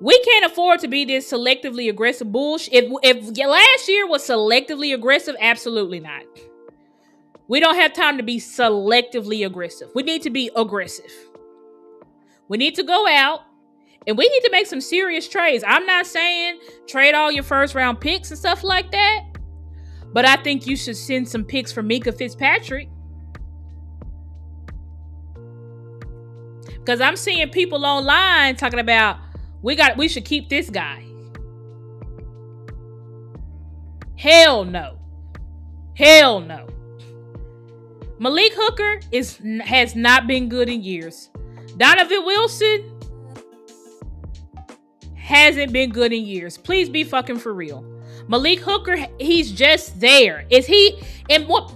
we can't afford to be this selectively aggressive bullshit. If last year was selectively aggressive, absolutely not. We don't have time to be selectively aggressive. We need to be aggressive. We need to go out and we need to make some serious trades. I'm not saying trade all your first round picks and stuff like that, but I think you should send some picks for Minka Fitzpatrick. Because I'm seeing people online talking about we should keep this guy. Hell no. Hell no. Malik Hooker has not been good in years. Donovan Wilson hasn't been good in years. Please be fucking for real. Malik Hooker, he's just there. Is he? And what?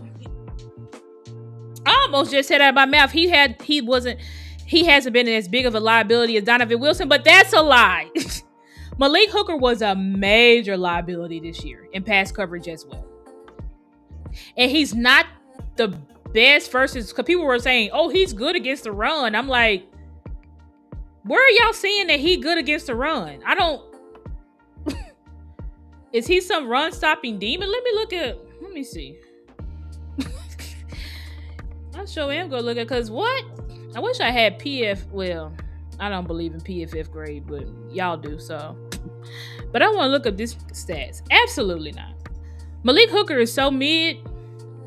I almost just said out of my mouth. He hasn't been as big of a liability as Donovan Wilson, but that's a lie. Malik Hooker was a major liability this year in pass coverage as well. And he's not the best versus, because people were saying, oh, he's good against the run. I'm like, where are y'all seeing that he good against the run? I don't. Is he some run stopping demon? Let me see. I sure am gonna look at, because what? I wish I had PF. Well, I don't believe in PFF grade, but y'all do, so. But I want to look up this stats. Absolutely not. Malik Hooker is so mid.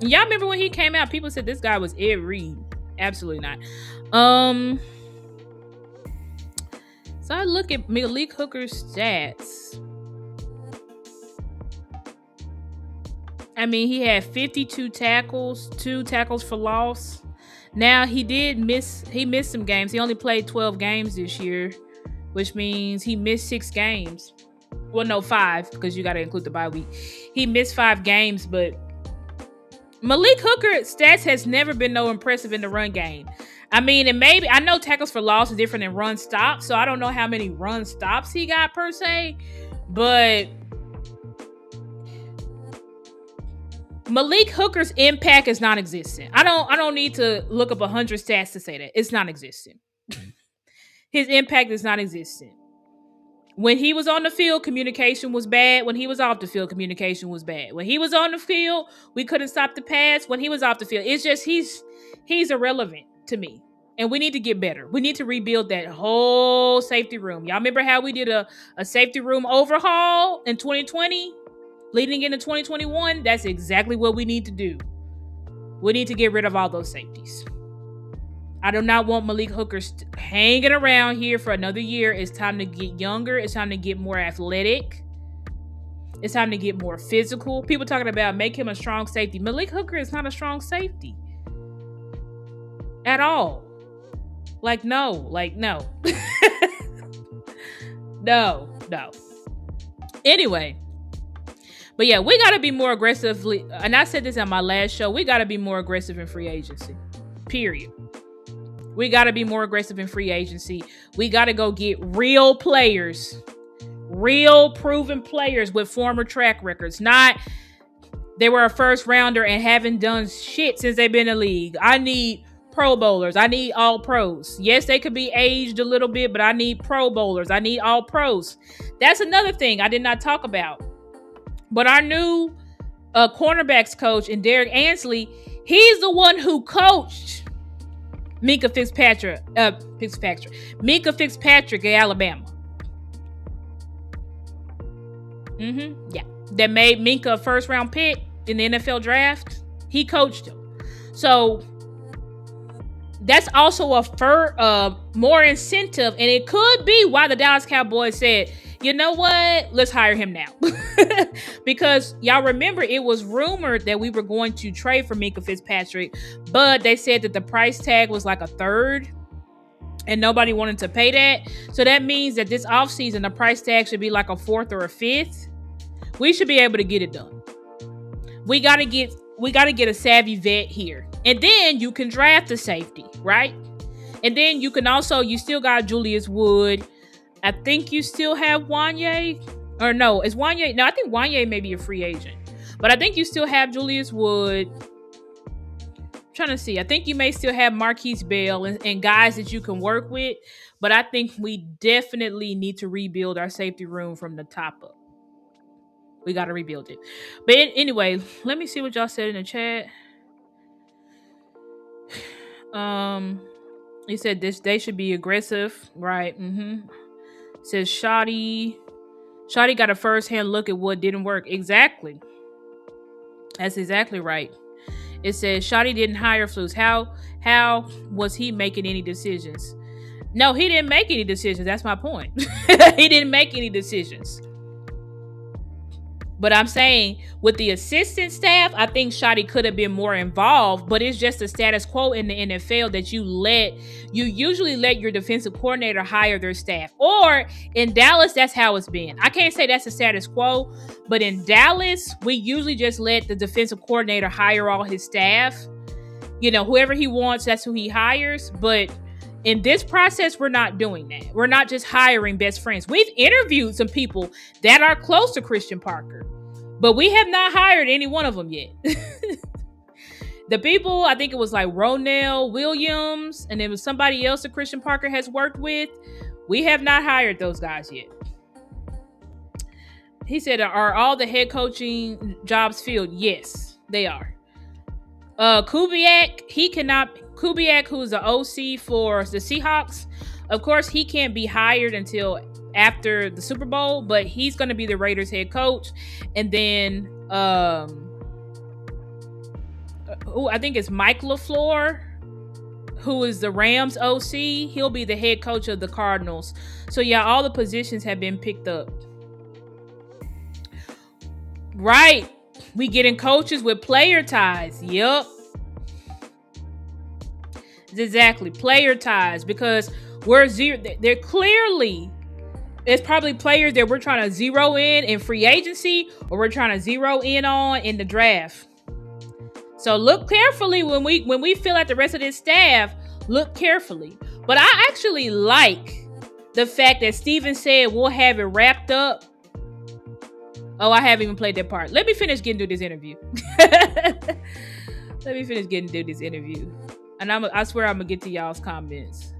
Y'all remember when he came out, people said this guy was Ed Reed. Absolutely not. So I look at Malik Hooker's stats. I mean, he had 52 tackles, 2 tackles for loss. Now he missed some games. He only played 12 games this year, which means he missed 6 games. Well, no, 5, because you got to include the bye week. He missed 5 games, but Malik Hooker's stats has never been no impressive in the run game. I mean, and maybe, I know tackles for loss is different than run stops, so I don't know how many run stops he got per se, but Malik Hooker's impact is non-existent. I don't need to look up 100 stats to say that. It's non-existent. His impact is non-existent. When he was on the field, communication was bad. When he was off the field, communication was bad. When he was on the field, we couldn't stop the pass. When he was off the field, it's just he's irrelevant to me. And we need to get better. We need to rebuild that whole safety room. Y'all remember how we did a safety room overhaul in 2020? Leading into 2021, that's exactly what we need to do. We need to get rid of all those safeties. I do not want Malik Hooker hanging around here for another year. It's time to get younger. It's time to get more athletic. It's time to get more physical. People talking about make him a strong safety. Malik Hooker is not a strong safety at all. No. No. Anyway. But yeah, we got to be more aggressively. And I said this on my last show. We got to be more aggressive in free agency. Period. We got to be more aggressive in free agency. We got to go get real players. Real proven players with former track records. Not they were a first rounder and haven't done shit since they've been in the league. I need Pro Bowlers. I need all pros. Yes, they could be aged a little bit, but I need Pro Bowlers. I need all pros. That's another thing I did not talk about. But our new cornerbacks coach and Derrick Ansley, he's the one who coached Minkah Fitzpatrick at Alabama. Yeah. That made Minkah a first round pick in the NFL draft. He coached him. So that's also a more incentive, and it could be why the Dallas Cowboys said, you know what? Let's hire him now. Because y'all remember it was rumored that we were going to trade for Minkah Fitzpatrick, but they said that the price tag was like a third and nobody wanted to pay that. So that means that this offseason, the price tag should be like a fourth or a fifth. We should be able to get it done. We got to get a savvy vet here. And then you can draft a safety, right? And then you still got Julius Wood. I think you still have Wanye. Or no, is Wanye? No, I think Wanye may be a free agent. But I think you still have Julius Wood. I'm trying to see. I think you may still have Marquise Bell and guys that you can work with. But I think we definitely need to rebuild our safety room from the top up. We got to rebuild it. But anyway, let me see what y'all said in the chat. He said they should be aggressive, right? Says Shotty got a first-hand look at what didn't work. Exactly. That's exactly right. It says Shotty didn't hire Flus. How was he making any decisions? No, he didn't make any decisions. That's my point. He didn't make any decisions. But I'm saying with the assistant staff, I think Shotty could have been more involved, but it's just a status quo in the NFL that you usually let your defensive coordinator hire their staff. Or in Dallas, that's how it's been. I can't say that's a status quo, but in Dallas, we usually just let the defensive coordinator hire all his staff. You know, whoever he wants, that's who he hires. But in this process, we're not doing that. We're not just hiring best friends. We've interviewed some people that are close to Christian Parker, but we have not hired any one of them yet. The people, I think it was like Ronell Williams, and it was somebody else that Christian Parker has worked with. We have not hired those guys yet. He said, are all the head coaching jobs filled? Yes, they are. Kubiak, who's the OC for the Seahawks, of course, he can't be hired until after the Super Bowl, but he's going to be the Raiders head coach. And then, I think it's Mike LaFleur, who is the Rams OC. He'll be the head coach of the Cardinals. So yeah, all the positions have been picked up. Right. We getting coaches with player ties. Yep. Exactly. Player ties, because they're clearly, it's probably players that we're trying to zero in free agency, or we're trying to zero in on in the draft. So look carefully when we fill out the rest of this staff, look carefully. But I actually like the fact that Steven said we'll have it wrapped up. Oh, I haven't even played that part. Let me finish getting through this interview. And I swear I'm going to get to y'all's comments.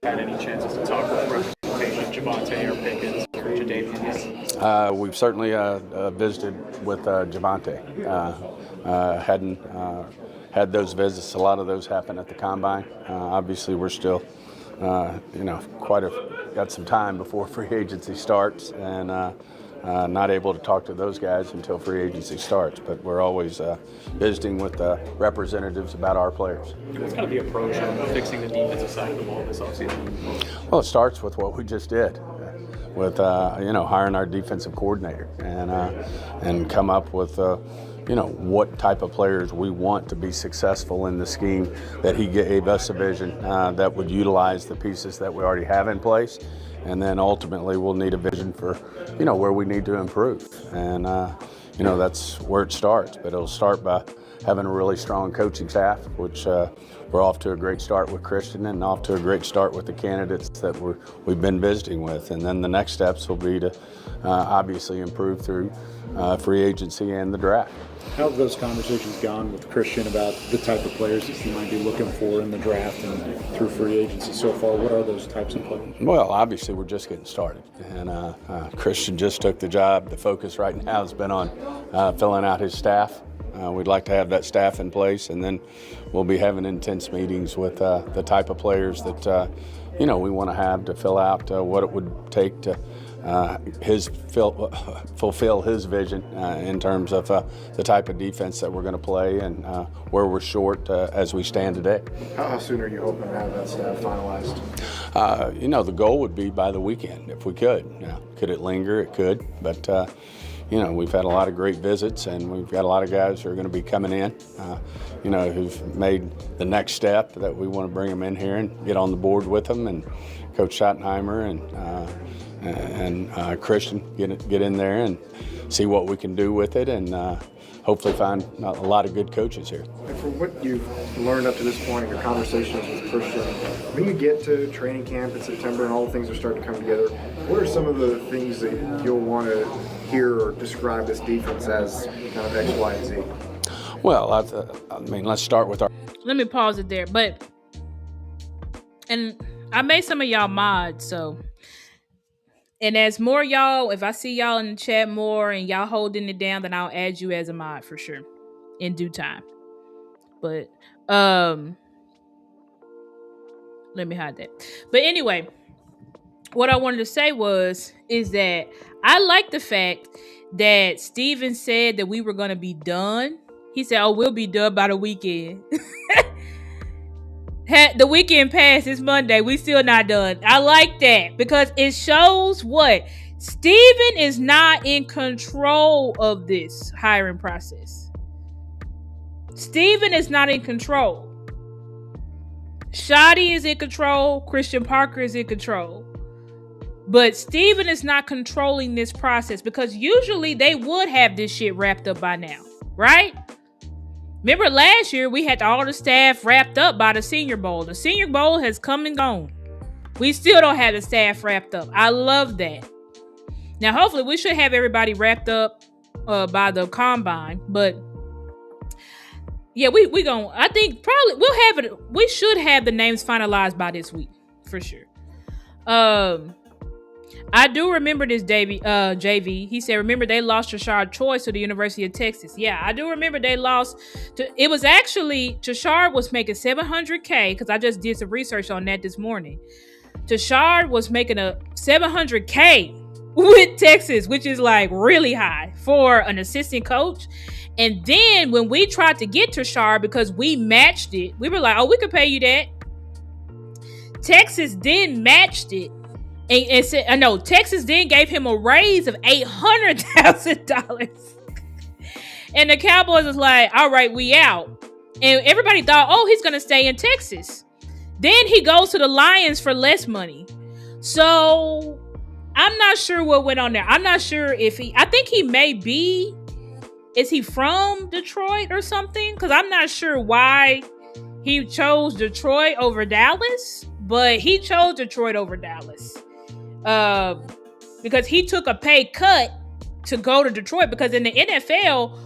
Had any chances to talk with representation of Javonte or Pickens or Jadeveon yet? We've certainly visited with Javonte. Hadn't had those visits. A lot of those happen at the combine. Obviously, we're still, got some time before free agency starts, and not able to talk to those guys until free agency starts, but we're always visiting with representatives about our players. What's kind of the approach of fixing the defensive side of the ball this offseason? Well, it starts with what we just did, with hiring our defensive coordinator and come up with what type of players we want to be successful in the scheme that he gave us a vision that would utilize the pieces that we already have in place. And then ultimately we'll need a vision for, where we need to improve. And, that's where it starts. But it'll start by having a really strong coaching staff, which we're off to a great start with Christian and off to a great start with the candidates that we've been visiting with. And then the next steps will be to obviously improve through free agency and the draft. How have those conversations gone with Christian about the type of players that you might be looking for in the draft and through free agency so far? What are those types of players? Well, obviously we're just getting started. And Christian just took the job. The focus right now has been on filling out his staff. We'd like to have that staff in place, and then we'll be having intense meetings with the type of players that we want to have to fill out what it would take to fulfill his vision in terms of the type of defense that we're going to play and where we're short as we stand today. How soon are you hoping to have that staff finalized? The goal would be by the weekend if we could. Could it linger? It could, but we've had a lot of great visits, and we've got a lot of guys who are going to be coming in, who've made the next step that we want to bring them in here and get on the board with them. And Coach Schottenheimer and Christian get in there and see what we can do with it, and hopefully find a lot of good coaches here. And from what you've learned up to this point in your conversations with Christian, when you get to training camp in September and all the things are starting to come together, what are some of the things that you'll want to hear or describe this defense as kind of X, Y, and Z? Well, let's start with our... Let me pause it there. And I made some of y'all mods, so... And as more y'all, if I see y'all in the chat more and y'all holding it down, then I'll add you as a mod for sure in due time. But let me hide that. But anyway, what I wanted to say is that I like the fact that Steven said that we were going to be done. He said, we'll be done by the weekend. The weekend passed. It's Monday. We still not done. I like that because it shows what Steven is not in control of this hiring process. Steven is not in control. Shotty is in control. Christian Parker is in control. But Steven is not controlling this process because usually they would have this shit wrapped up by now, right? Remember last year, we had all the staff wrapped up by the Senior Bowl. The Senior Bowl has come and gone. We still don't have the staff wrapped up. I love that. Now, hopefully, we should have everybody wrapped up by the Combine. But, yeah, we going I think probably we'll have it. We should have the names finalized by this week, for sure. I do remember this, JV. He said, remember they lost Tashard Choice to the University of Texas. Yeah, I do remember they lost. It was actually, Tashard was making $700K because I just did some research on that this morning. Tashard was making a $700K with Texas, which is like really high for an assistant coach. And then when we tried to get Tashard because we matched it, we were like, we could pay you that. Texas then matched it. And said, Texas then gave him a raise of $800,000. And the Cowboys was like, all right, we out. And everybody thought, he's going to stay in Texas. Then he goes to the Lions for less money. So I'm not sure what went on there. I'm not sure I think he may be, is he from Detroit or something? Because I'm not sure why he chose Detroit over Dallas, but he chose Detroit over Dallas. Because he took a pay cut to go to Detroit, because in the NFL,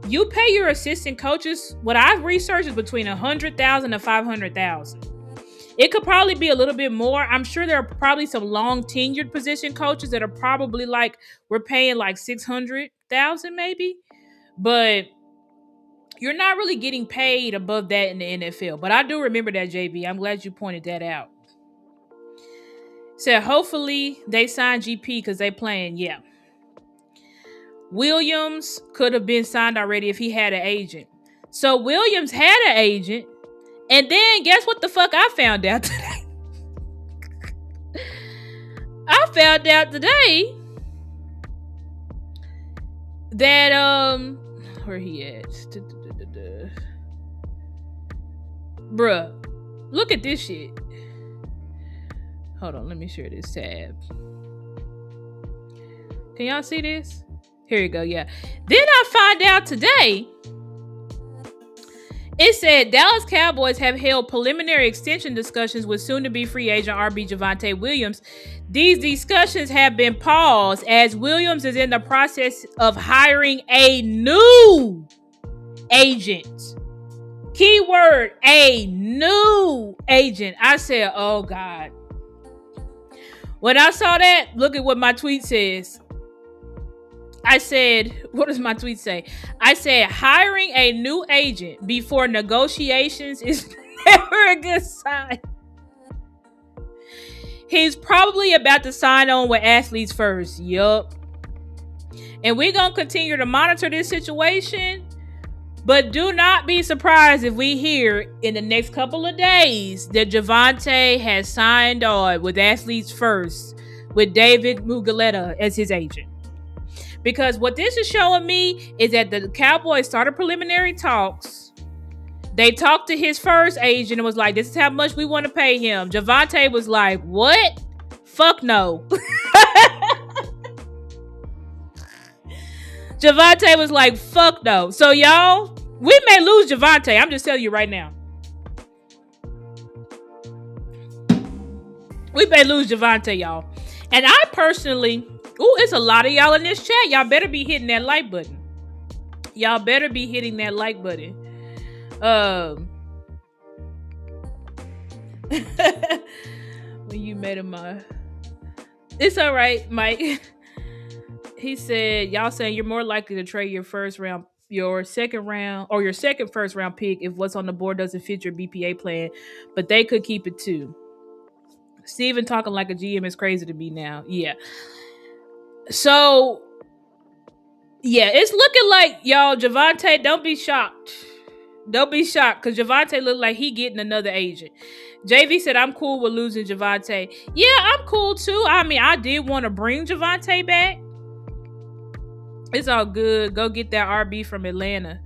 you pay your assistant coaches, what I've researched is between $100,000 to $500,000. It could probably be a little bit more. I'm sure there are probably some long tenured position coaches that are probably like, we're paying like $600,000 maybe, but you're not really getting paid above that in the NFL. But I do remember that, JB. I'm glad you pointed that out. Said hopefully they sign GP because they playing. Yeah. Williams could have been signed already if he had an agent. So Williams had an agent, and then guess what the fuck I found out today? I found out today that where he at? Bruh, look at this shit. Hold on, let me share this tab. Can y'all see this? Here you go, yeah. Then I find out today, it said Dallas Cowboys have held preliminary extension discussions with soon-to-be free agent RB Javonte Williams. These discussions have been paused as Williams is in the process of hiring a new agent. Keyword, a new agent. I said, oh God. When I saw that, look at what my tweet says. I said, what does my tweet say? I said, hiring a new agent before negotiations is never a good sign. He's probably about to sign on with athletes first. Yup. And we're going to continue to monitor this situation. But do not be surprised if we hear in the next couple of days that Javonte has signed on with athletes first with David Muguleta as his agent. Because what this is showing me is that the Cowboys started preliminary talks. They talked to his first agent and was like, this is how much we want to pay him. Javonte was like, what? Fuck no. Javonte was like, fuck no. So y'all, we may lose Javonte. I'm just telling you right now. We may lose Javonte, y'all. And I personally... Ooh, it's a lot of y'all in this chat. Y'all better be hitting that like button. Y'all better be hitting that like button. When you met him, it's all right, Mike. He said, y'all saying you're more likely to trade your second first round pick if what's on the board doesn't fit your BPA plan, but they could keep it too. Steven talking like a GM is crazy to me now. Yeah. So, yeah, it's looking like, y'all, Javonte, don't be shocked. Don't be shocked, because Javonte looked like he getting another agent. JV said, I'm cool with losing Javonte. Yeah, I'm cool too. I mean, I did want to bring Javonte back. It's all good. Go get that RB from Atlanta.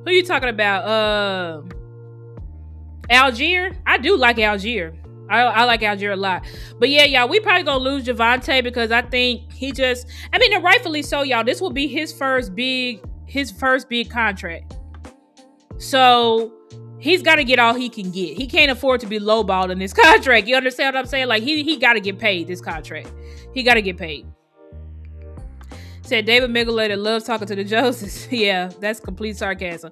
Who you talking about? Algier? I do like Algier. I like Algier a lot. But yeah, y'all, we probably gonna lose Javonte because I think and rightfully so, y'all. This will be his first big contract. So he's got to get all he can get. He can't afford to be lowballed in this contract. You understand what I'm saying? Like he got to get paid this contract. He got to get paid. Said David Miguleta loves talking to the Joneses. Yeah, that's complete sarcasm.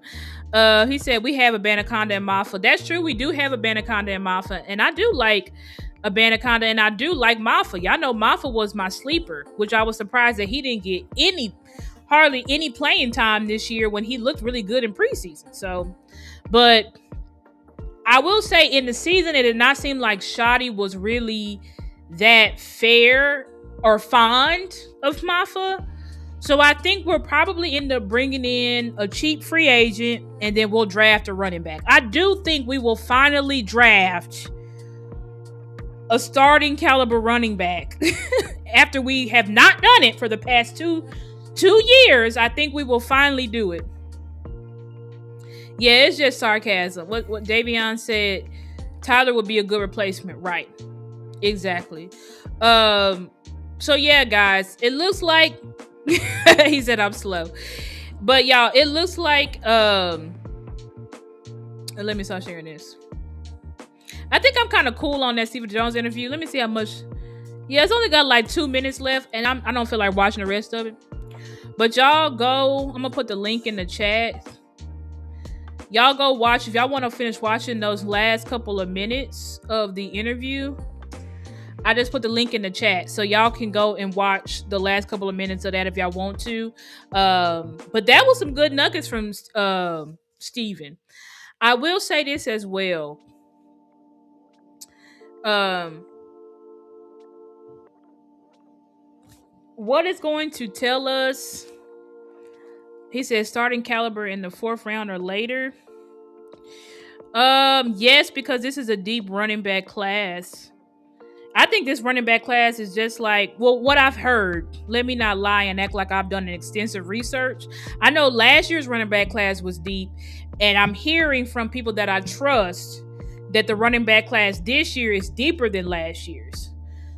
He said we have a Anaconda and Mafa. That's true. We do have a Anaconda and Mafa, and I do like a Anaconda, and I do like Mafa. Y'all know Mafa was my sleeper, which I was surprised that he didn't get hardly any playing time this year when he looked really good in preseason. So, but I will say in the season, it did not seem like Shotty was really that fair or fond of Mafa. So I think we'll probably end up bringing in a cheap free agent, and then we'll draft a running back. I do think we will finally draft a starting caliber running back after we have not done it for the past two years. I think we will finally do it. Yeah, it's just sarcasm. What Davion said, Tyler would be a good replacement. Right. Exactly. So yeah, guys, it looks like he said I'm slow. But y'all, it looks like let me start sharing this. I think I'm kind of cool on that Stephen Jones interview. Let me see how much. Yeah, it's only got like 2 minutes left, and I don't feel like watching the rest of it. But y'all go, I'm gonna put the link in the chat. Y'all go watch if y'all want to finish watching those last couple of minutes of the interview. I just put the link in the chat so y'all can go and watch the last couple of minutes of that if y'all want to. But that was some good nuggets from Steven. I will say this as well. What is going to tell us He says starting caliber in the 4th round or later. Yes, because this is a deep running back class. I think this running back class is just like, well, what I've heard. Let me not lie and act like I've done an extensive research. I know last year's running back class was deep, and I'm hearing from people that I trust that the running back class this year is deeper than last year's.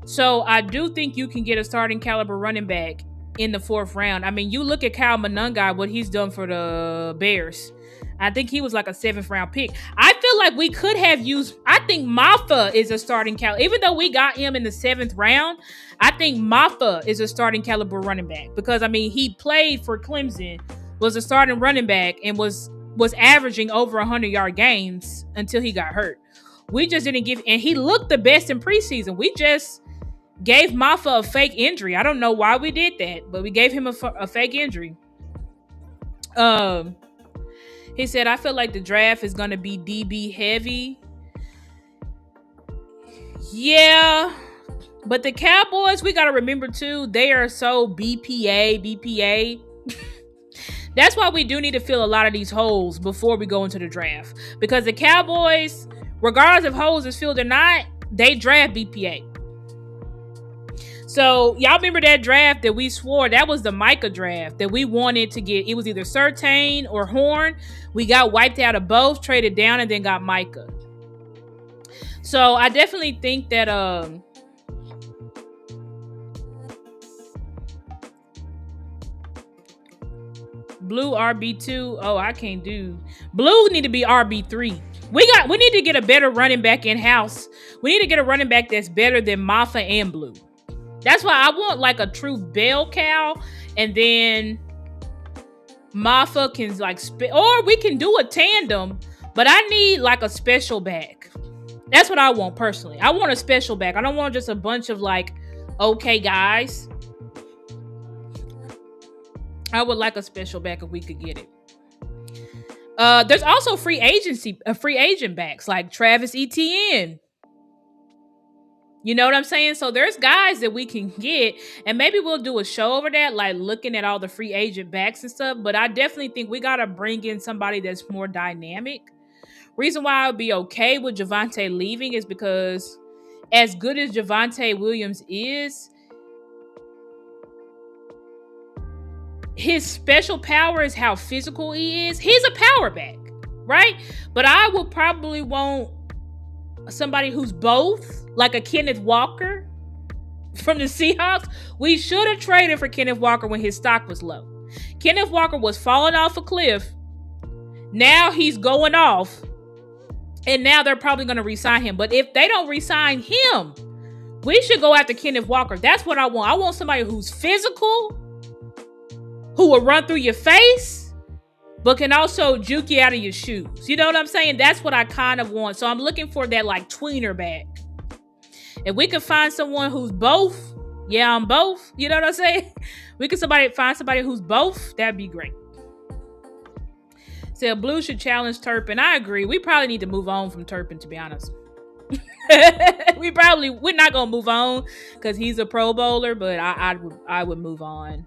So I do think you can get a starting caliber running back in the 4th round. I mean, you look at Kyle Monungai, what he's done for the Bears. I think he was like a 7th round pick. I feel like we could have used, I think Maffa is a starting caliber. Even though we got him in the 7th round, I think Maffa is a starting caliber running back. Because, I mean, he played for Clemson, was a starting running back, and was averaging over 100-yard games until he got hurt. We just didn't give, and he looked the best in preseason. We just gave Maffa a fake injury. I don't know why we did that, but we gave him a fake injury. He said, I feel like the draft is going to be DB heavy. Yeah. But the Cowboys, we got to remember too, they are so BPA. That's why we do need to fill a lot of these holes before we go into the draft. Because the Cowboys, regardless if holes is filled or not, they draft BPA. So y'all remember that draft that we swore, that was the Micah draft that we wanted to get. It was either Surtain or Horn. We got wiped out of both, traded down, and then got Micah. So I definitely think that Blue RB2. Oh, I can't do. Blue need to be RB3. We need to get a better running back in house. We need to get a running back that's better than Maffa and Blue. That's why I want like a true bell cow, and then Maffa can like or we can do a tandem, but I need like a special back. That's what I want personally. I want a special back. I don't want just a bunch of like okay guys. I would like a special back if we could get it. There's also free agent backs like Travis Etienne. You know what I'm saying? So there's guys that we can get, and maybe we'll do a show over that, like looking at all the free agent backs and stuff. But I definitely think we got to bring in somebody that's more dynamic. Reason why I would be okay with Javonte leaving is because as good as Javonte Williams is, his special power is how physical he is. He's a power back, right? But I would probably want somebody who's both, like a Kenneth Walker from the Seahawks. We should have traded for Kenneth Walker when his stock was low. Kenneth Walker was falling off a cliff. Now he's going off. And now they're probably going to re-sign him. But if they don't re-sign him, we should go after Kenneth Walker. That's what I want. I want somebody who's physical, who will run through your face, but can also juke you out of your shoes. You know what I'm saying? That's what I kind of want. So I'm looking for that like tweener back. If we could find someone who's both, yeah, I'm both. You know what I'm saying? We could find somebody who's both. That'd be great. So Blue should challenge Turpin. I agree. We probably need to move on from Turpin, to be honest. We're not gonna move on because he's a Pro Bowler, but I would move on.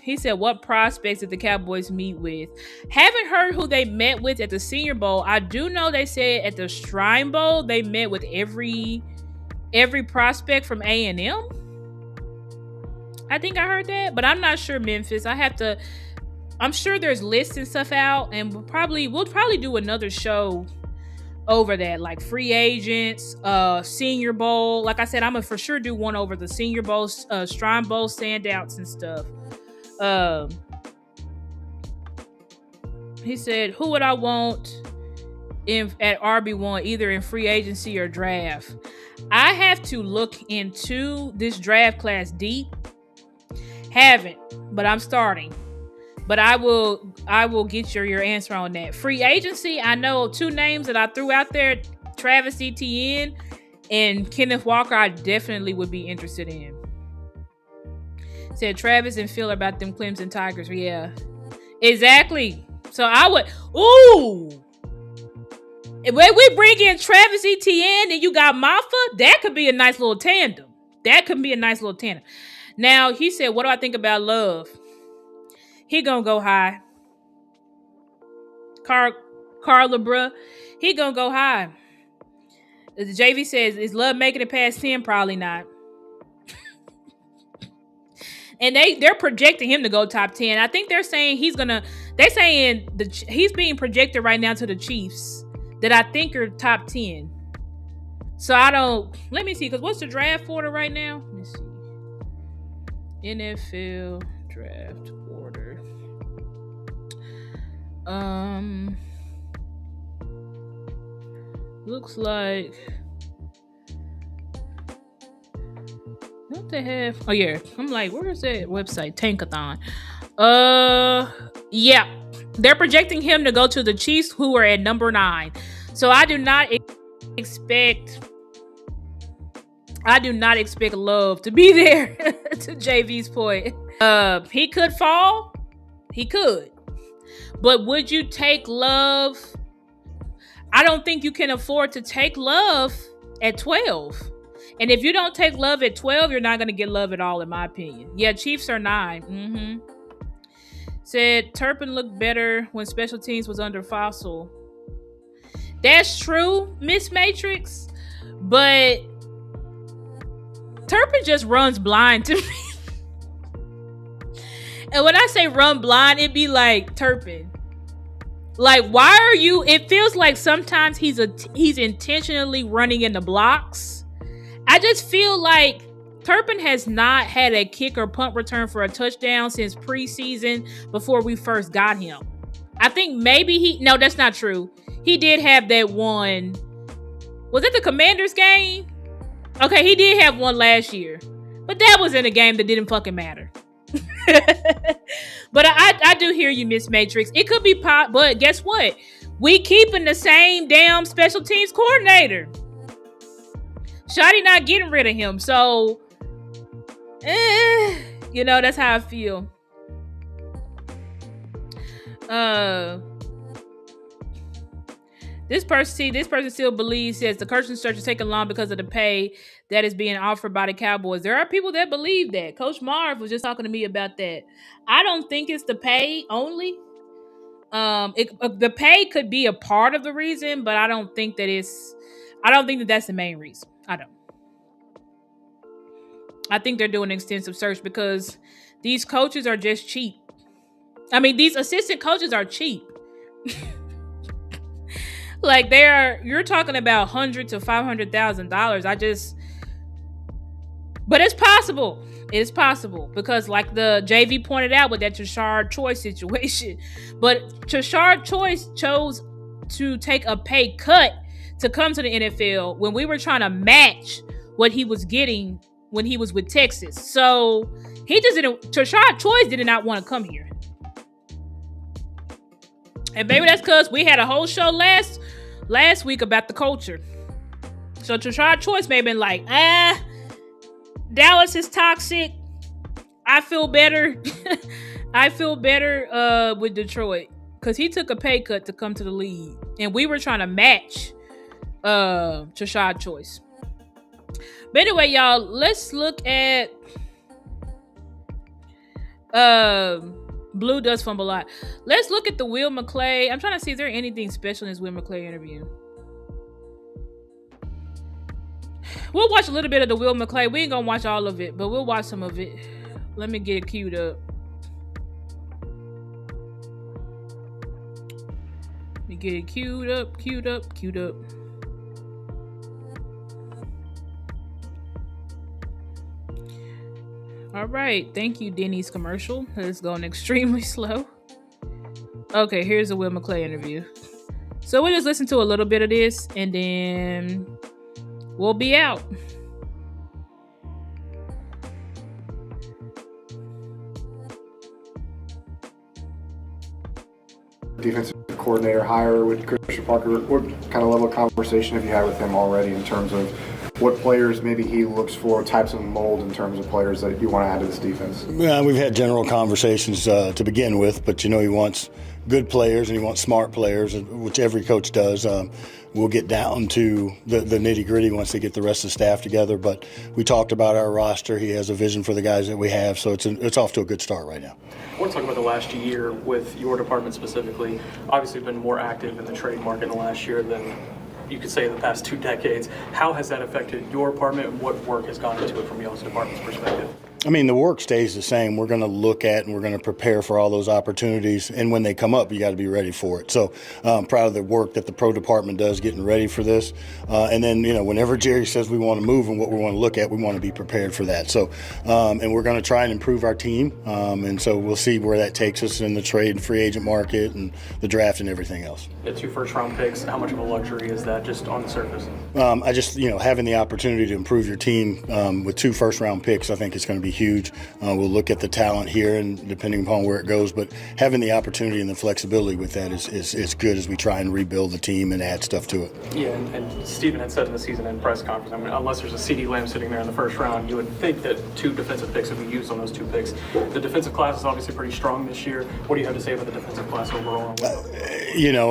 He said, what prospects did the Cowboys meet with? Haven't heard who they met with at the Senior Bowl. I do know they said at the Shrine Bowl they met with every prospect from A&M. I think I heard that, but I'm not sure Memphis. I'm sure there's lists and stuff out, and we'll probably do another show over that, like free agents, Senior Bowl. Like I said, I'm gonna for sure do one over the Senior Bowl, Shrine Bowl standouts and stuff. He said, who would I want at RB1, either in free agency or draft? I have to look into this draft class deep. Haven't, but I'm starting. But I will get your answer on that. Free agency, I know two names that I threw out there, Travis Etienne and Kenneth Walker, I definitely would be interested in. Said Travis and Phil about them Clemson Tigers. Yeah, exactly. So I would, when we bring in Travis Etienne and you got Maffa, that could be a nice little tandem. Now, he said, what do I think about Love? he gonna go high. Carla, bruh, he gonna go high. The JV says, is Love making it past 10? Probably not. And they're projecting him to go top 10. I think they're saying he's being projected right now to the Chiefs that I think are top 10. So let me see, because what's the draft order right now? Let me see. NFL draft order. Looks like what they have. Oh yeah, I'm like, where is that website? Tankathon. Yeah, they're projecting him to go to the Chiefs, who are at number 9. So I do not expect Love to be there. To JV's point, he could fall. He could, but would you take Love? I don't think you can afford to take Love at 12. And if you don't take Love at 12, you're not going to get Love at all, in my opinion. Yeah, Chiefs are 9. Said Turpin looked better when special teams was under Fossil. That's true, Miss Matrix. But Turpin just runs blind to me. And when I say run blind, it be like, Turpin, like, why are you? It feels like sometimes he's intentionally running in the blocks. I just feel like Turpin has not had a kick or punt return for a touchdown since preseason before we first got him. I think maybe no, that's not true. He did have that one. Was it the Commanders game? Okay, he did have one last year. But that was in a game that didn't fucking matter. But I do hear you, Miss Matrix. It could be pop, but guess what? We keeping the same damn special teams coordinator. Shotty not getting rid of him. So, that's how I feel. This person still believes, says the coaching search is taking long because of the pay that is being offered by the Cowboys. There are people that believe that. Coach Marv was just talking to me about that. I don't think it's the pay only. The pay could be a part of the reason, but I don't think that that's the main reason. I don't. I think they're doing an extensive search because these coaches are just cheap. I mean, these assistant coaches are cheap. Like you're talking about $100,000 to $500,000. But it's possible. It's possible because, like the JV pointed out with that Tashard Choice situation, but Tashard Choice chose to take a pay cut to come to the NFL when we were trying to match what he was getting when he was with Texas. So Tashard Choice did not want to come here. And maybe that's because we had a whole show last week about the culture. So Tashard Choice may have been like, Dallas is toxic. I feel better. I feel better with Detroit. Because he took a pay cut to come to the league. And we were trying to match Tashard Choice. But anyway, y'all, let's look at Blue does fumble a lot. Let's look at the Will McClay. I'm trying to see, is there anything special in this Will McClay interview? We'll watch a little bit of the Will McClay. We ain't gonna watch all of it, but we'll watch some of it. Let me get it queued up. Let me get it queued up. All right, thank you, Denny's commercial. It's going extremely slow. Okay, here's a Will McClay interview. So we'll just listen to a little bit of this, and then we'll be out. Defensive coordinator hire with Christian Parker. What kind of level of conversation have you had with him already in terms of what players maybe he looks for, types of mold in terms of players that you want to add to this defense? Yeah, we've had general conversations to begin with, but he wants good players and he wants smart players, which every coach does. We'll get down to the nitty-gritty once they get the rest of the staff together, but we talked about our roster. He has a vision for the guys that we have, so it's off to a good start right now. I want to talk about the last year with your department specifically. Obviously, been more active in the trade market in the last year than you could say in the past 2 decades. How has that affected your department, and what work has gone into it from y'all's department's perspective? The work stays the same. We're going to look at and we're going to prepare for all those opportunities. And when they come up, you got to be ready for it. So I'm proud of the work that the pro department does getting ready for this. And then, whenever Jerry says we want to move and what we want to look at, we want to be prepared for that. So, and we're going to try and improve our team. And so we'll see where that takes us in the trade and free agent market and the draft and everything else. The 2 first-round picks, how much of a luxury is that just on the surface? I just, having the opportunity to improve your team with 2 first-round picks, I think it's going to be huge. We'll look at the talent here and depending upon where it goes, but having the opportunity and the flexibility with that is good as we try and rebuild the team and add stuff to it. Yeah, and Stephen had said in the season end press conference, unless there's a CD Lamb sitting there in the first round, you would think that 2 defensive picks would be used on those 2 picks. The defensive class is obviously pretty strong this year. What do you have to say about the defensive class overall?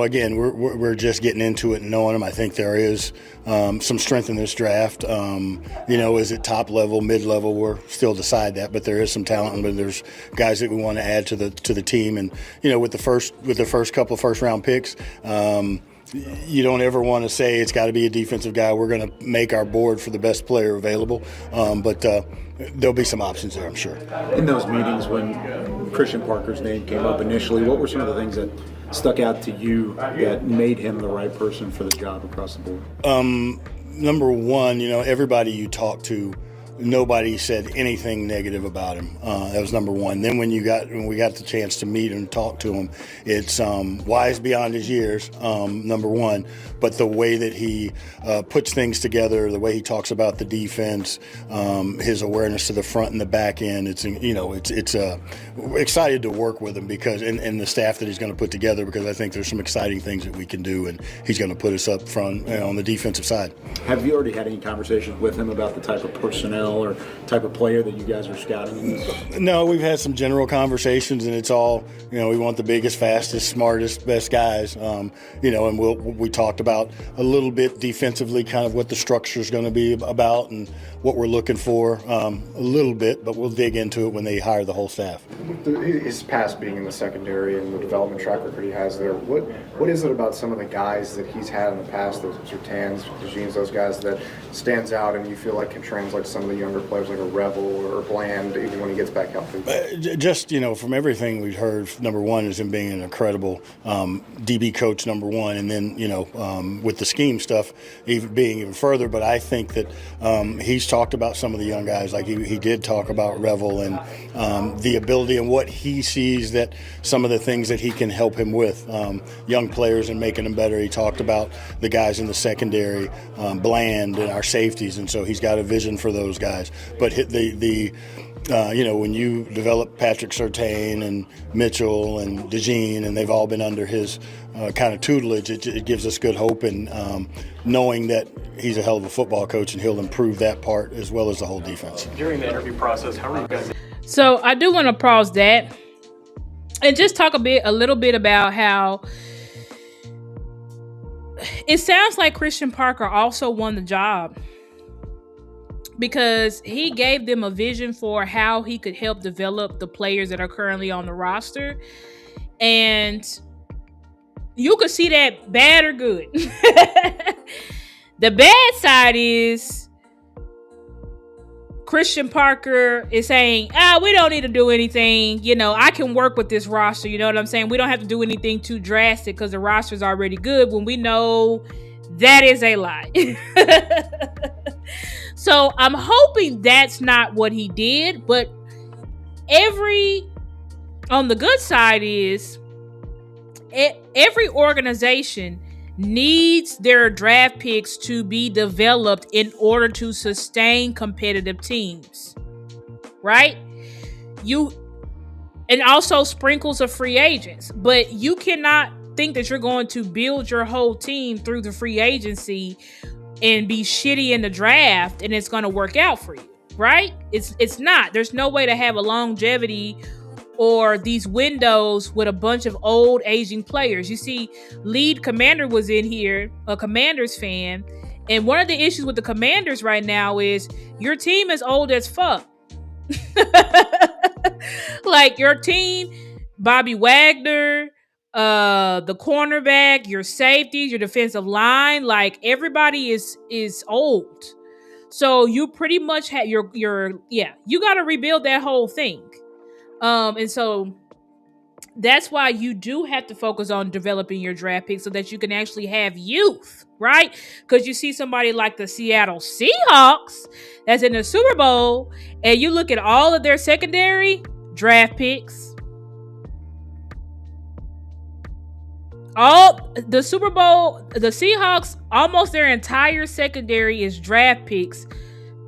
Again, we're just getting into it and knowing them. I think there is some strength in this draft. Is it top level, mid level? We'll still decide that, but there is some talent, and there's guys that we want to add to the team. And with the first couple of first round picks, you don't ever want to say it's got to be a defensive guy. We're going to make our board for the best player available, but there'll be some options there, I'm sure. In those meetings when Christian Parker's name came up initially, what were some of the things that stuck out to you that made him the right person for the job across the board? Number one, everybody you talk to, nobody said anything negative about him. That was number one. Then when we got the chance to meet and talk to him, it's wise beyond his years, number one. But the way that he puts things together, the way he talks about the defense, his awareness to the front and the back end, it's excited to work with him because and the staff that he's going to put together, because I think there's some exciting things that we can do, and he's going to put us up front on the defensive side. Have you already had any conversations with him about the type of personnel or type of player that you guys are scouting? No, we've had some general conversations, and it's all, we want the biggest, fastest, smartest, best guys, and we talked about a little bit defensively, kind of what the structure is going to be about and what we're looking for a little bit, but we'll dig into it when they hire the whole staff. His past being in the secondary and the development track record he has there, what is it about some of the guys that he's had in the past, those Sertans, DeJeans, those guys that stands out and you feel like can translate to some of the younger players like a Revel or Bland even when he gets back healthy? Just, from everything we've heard, number one is him being an incredible DB coach, number one, and then, with the scheme stuff being even further. But I think that he's talked about some of the young guys, like he did talk about Revel and the ability and what he sees that some of the things that he can help him with, young players and making them better. He talked about the guys in the secondary, Bland and our safeties, and so he's got a vision for those guys. But when you develop Patrick Surtain and Mitchell and DeJean, and they've all been under his kind of tutelage, it gives us good hope in knowing that he's a hell of a football coach and he'll improve that part as well as the whole defense. During the interview process, how are you guys? So I do want to pause that and just talk a little bit about how it sounds like Christian Parker also won the job, because he gave them a vision for how he could help develop the players that are currently on the roster. And you could see that bad or good. The bad side is Christian Parker is saying, we don't need to do anything. I can work with this roster. You know what I'm saying? We don't have to do anything too drastic because the roster is already good, when we know that is a lie. So I'm hoping that's not what he did, but on the good side is every organization needs their draft picks to be developed in order to sustain competitive teams, right? And also sprinkles of free agents, but you cannot think that you're going to build your whole team through the free agency and be shitty in the draft and it's going to work out for you, right? It's not. There's no way to have a longevity or these windows with a bunch of old aging players. You see, lead commander was in here, a Commanders fan, and one of the issues with the Commanders right now is your team is old as fuck. Like your team, Bobby Wagner, the cornerback, your safeties, your defensive line, like everybody is old. So you pretty much have you got to rebuild that whole thing. And so that's why you do have to focus on developing your draft pick so that you can actually have youth, right? Because you see somebody like the Seattle Seahawks that's in the Super Bowl, and you look at all of their secondary draft picks. All the Super Bowl, the Seahawks, almost their entire secondary is draft picks,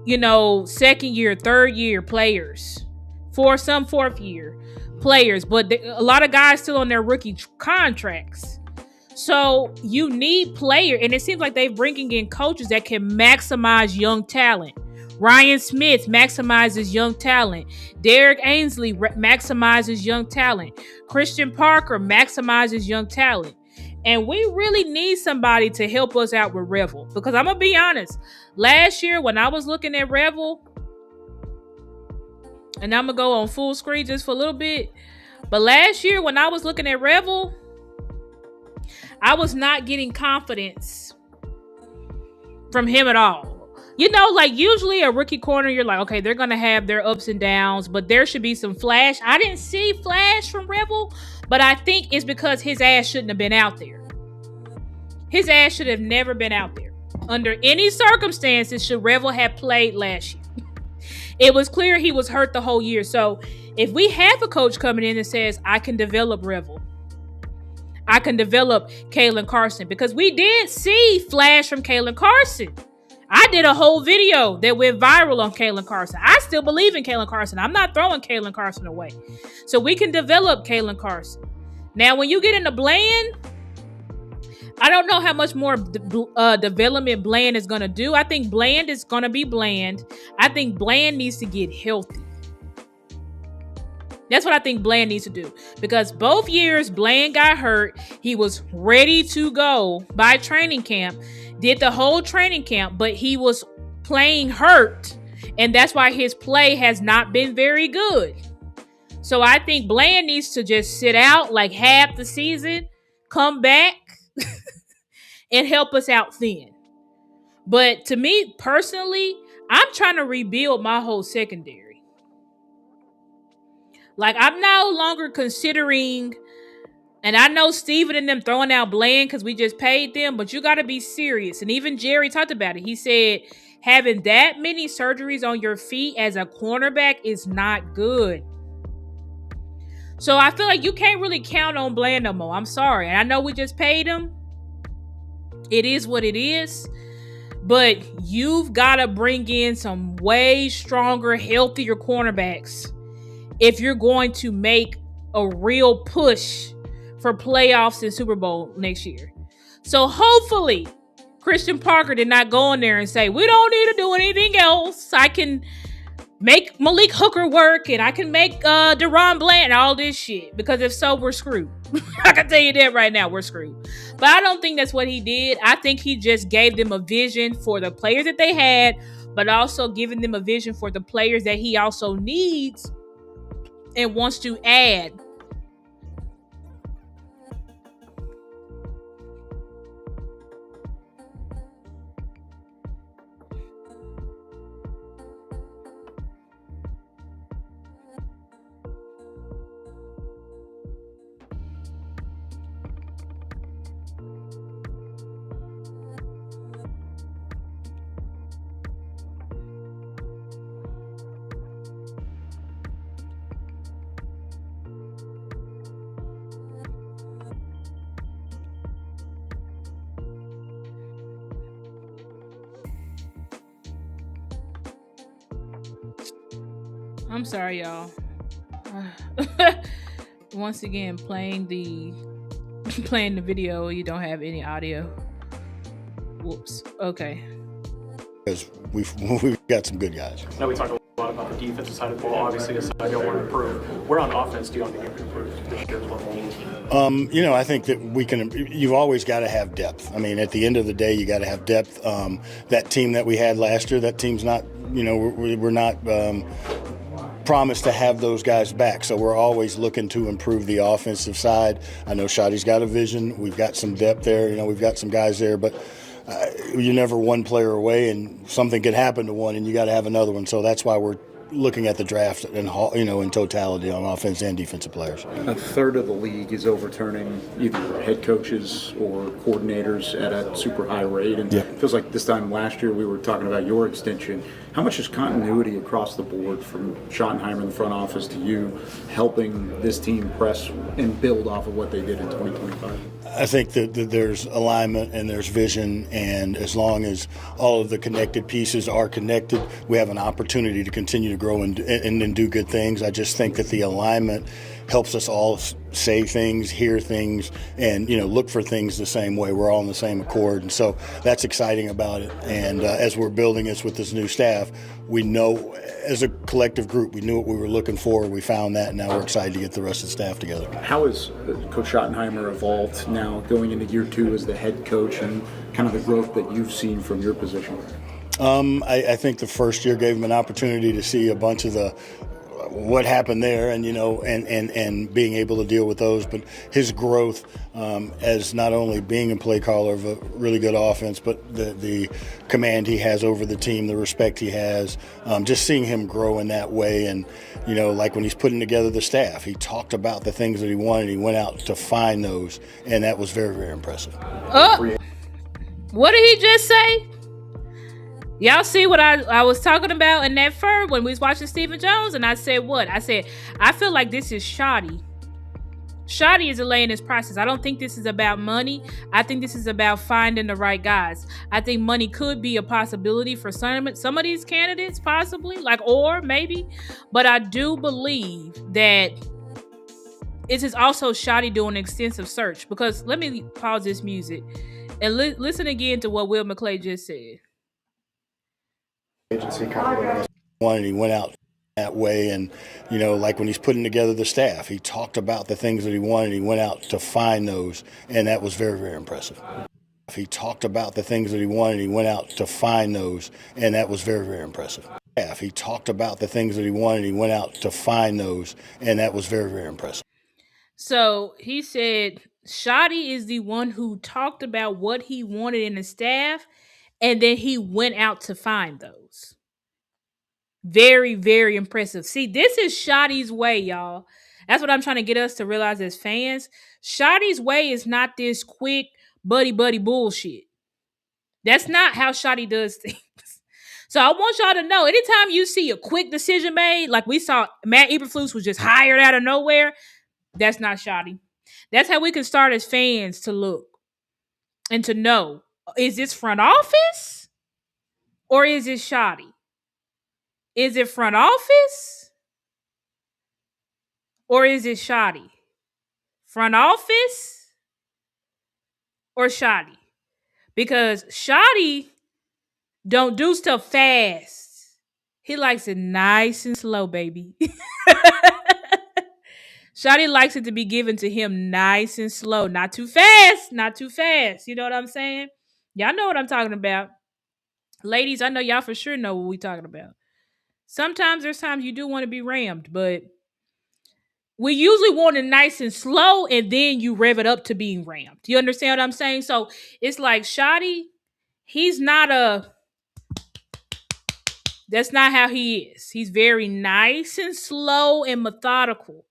second year, third year players, for some fourth year players, but a lot of guys still on their rookie contracts. So you need player, and it seems like they're bringing in coaches that can maximize young talent. Ryan Smith maximizes young talent. Derrick Ansley maximizes young talent. Christian Parker maximizes young talent. And we really need somebody to help us out with Revel. Because I'm going to be honest, last year when I was looking at Revel, and I'm going to go on full screen just for a little bit. But last year when I was looking at Revel, I was not getting confidence from him at all. Like usually a rookie corner, you're like, okay, they're going to have their ups and downs, but there should be some flash. I didn't see flash from Revel, but I think it's because his ass shouldn't have been out there. His ass should have never been out there. Under any circumstances should Revel have played last year. It was clear he was hurt the whole year. So if we have a coach coming in and says, I can develop Revel, I can develop Kalen Carson, because we did see flash from Kalen Carson. I did a whole video that went viral on Kalen Carson. I still believe in Kalen Carson. I'm not throwing Kalen Carson away. So we can develop Kalen Carson. Now, when you get into Bland, I don't know how much more development Bland is going to do. I think Bland is going to be Bland. I think Bland needs to get healthy. That's what I think Bland needs to do. Because both years Bland got hurt. He was ready to go by training camp. Did the whole training camp, but he was playing hurt. And that's why his play has not been very good. So I think Bland needs to just sit out like half the season, come back, and help us out then. But to me, personally, I'm trying to rebuild my whole secondary. Like, I'm no longer considering, and I know Steven and them throwing out Bland because we just paid them, but you got to be serious. And even Jerry talked about it. He said having that many surgeries on your feet as a cornerback is not good. So I feel like you can't really count on Bland no more. I'm sorry. And I know we just paid him. It is what it is. But you've got to bring in some way stronger, healthier cornerbacks if you're going to make a real push for playoffs and Super Bowl next year. So hopefully Christian Parker did not go in there and say, we don't need to do anything else. I can make Malik Hooker work and I can make Deron Bland and all this shit. Because if so, we're screwed. I can tell you that right now, we're screwed. But I don't think that's what he did. I think he just gave them a vision for the players that they had, but also giving them a vision for the players that he also needs and wants to add. I'm sorry, y'all. Once again, playing the video, you don't have any audio. Whoops. Okay. because we've got some good guys. Now we talked a lot about the defensive side of the ball. Obviously, a side y'all want to improve. Where on offense do y'all think you can improve this year as well? I think that we can. You've always got to have depth. I mean, at the end of the day, you got to have depth. That team that we had last year, that team's not. We're not promised to have those guys back. So we're always looking to improve the offensive side. I know Shotty's got a vision. We've got some depth there. We've got some guys there, but you're never one player away, and something could happen to one, and you got to have another one. So that's why we're looking at the draft and in totality on offense and defensive players. A third of the league is overturning either head coaches or coordinators at a super high rate, and it feels like this time last year we were talking about your extension. How much is continuity across the board from Schottenheimer in the front office to you helping this team press and build off of what they did in 2025? I think that there's alignment and there's vision, and as long as all of the connected pieces are connected, we have an opportunity to continue to grow and do good things. I just think that the alignment helps us all say things, hear things, and look for things the same way. We're all in the same accord, and so that's exciting about it. And as we're building this with this new staff, we know as a collective group, we knew what we were looking for. We found that, and now we're excited to get the rest of the staff together. How has Coach Schottenheimer evolved now going into year 2 as the head coach, and kind of the growth that you've seen from your position? I think the first year gave him an opportunity to see a bunch of what happened there, and and being able to deal with those. But his growth as not only being a play caller of a really good offense, but the command he has over the team, the respect he has, just seeing him grow in that way. And like when he's putting together the staff, he talked about the things that he wanted. He went out to find those, and that was very, very impressive. What did he just say? Y'all see what I was talking about in that fur when we was watching Stephen Jones? And I said what? I said, I feel like this is shoddy. Shoddy is delaying this process. I don't think this is about money. I think this is about finding the right guys. I think money could be a possibility for some of these candidates, possibly, or maybe. But I do believe that it is also shoddy doing extensive search. Because let me pause this music and listen again to what Will McClay just said. Agency kind of And he went out that way, and like when he's putting together the staff, he talked about the things that he wanted. He went out to find those, and that was very, very impressive. He talked about the things that he wanted. He went out to find those, and that was very, very impressive. He talked about the things that he wanted. He went out to find those, and that was very, very impressive. So he said Shoddy is the one who talked about what he wanted in the staff, and then he went out to find those. Very, very impressive. See, this is Shoddy's way, y'all. That's what I'm trying to get us to realize as fans. Shoddy's way is not this quick buddy bullshit. That's not how Shoddy does things. So I want y'all to know, anytime you see a quick decision made, like we saw Matt Eberflus was just hired out of nowhere, that's not Shoddy. That's how we can start as fans to look and to know, is this front office or is it Shoddy? Is it front office or is it Shoddy? Front office or Shoddy? Because Shoddy don't do stuff fast. He likes it nice and slow, baby. Shoddy likes it to be given to him nice and slow. Not too fast. Not too fast. You know what I'm saying? Y'all know what I'm talking about. Ladies, I know y'all for sure know what we're talking about. Sometimes there's times you do want to be rammed, but we usually want it nice and slow, and then you rev it up to being rammed. You understand what I'm saying? So it's like Shoddy, that's not how he is. He's very nice and slow and methodical.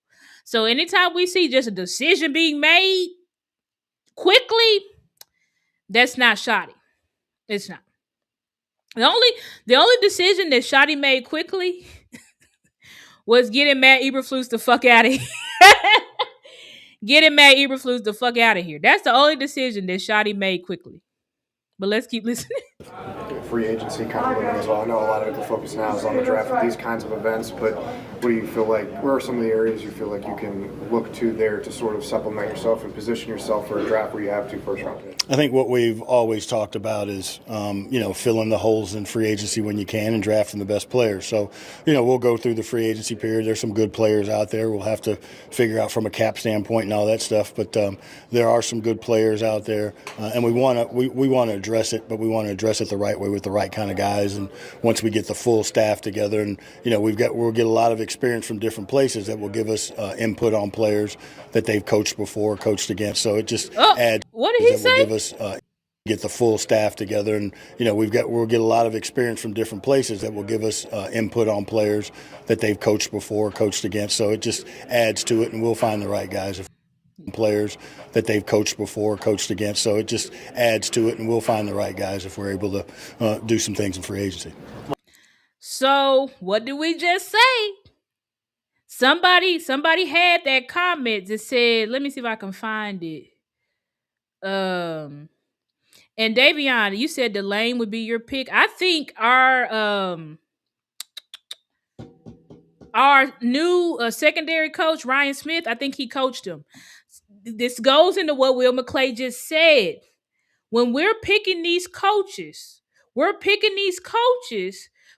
So anytime we see just a decision being made quickly, that's not Shoddy. It's not. The only decision that Shoddy made quickly was getting Matt Eberflus the fuck out of here. Getting Matt Eberflus the fuck out of here. That's the only decision that Shoddy made quickly. But let's keep listening. free agency kind of looming as well. I know a lot of the focus now is on the draft with these kinds of events, but what do you feel like? Where are some of the areas you feel like you can look to there to sort of supplement yourself and position yourself for a draft where you have 2 first-round picks? I think what we've always talked about is, filling the holes in free agency when you can and drafting the best players. So, we'll go through the free agency period. There's some good players out there. We'll have to figure out from a cap standpoint and all that stuff. But there are some good players out there, and we want to address it, but we want to address it the right way with the right kind of guys. And once we get the full staff together, and we'll get a lot of experience from different places that will give us input on players that they've coached before, coached against. So it just adds. What did he That will say? give us get the full staff together, and we'll get a lot of experience from different places that will give us input on players that they've coached before, coached against. So it just adds to it, and we'll find the right guys. Players that they've coached before, coached against. So it just adds to it, and we'll find the right guys if we're able to do some things in free agency. So what did we just say? Somebody had that comment that said, let me see if I can find it. And Davion, you said Delane would be your pick. I think our new secondary coach, Ryan Smith, I think he coached him. This goes into what Will McClay just said. When we're picking these coaches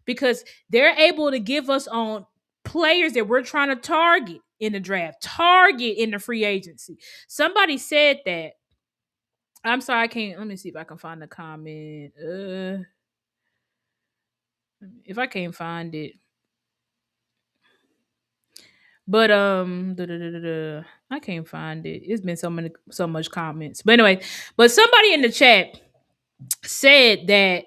because they're able to give us on players that we're trying to target in the draft, target in the free agency. Somebody said that. I'm sorry, I can't. Let me see if I can find the comment. If I can't find it. But I can't find it. It's been so much comments. But anyway, but somebody in the chat said that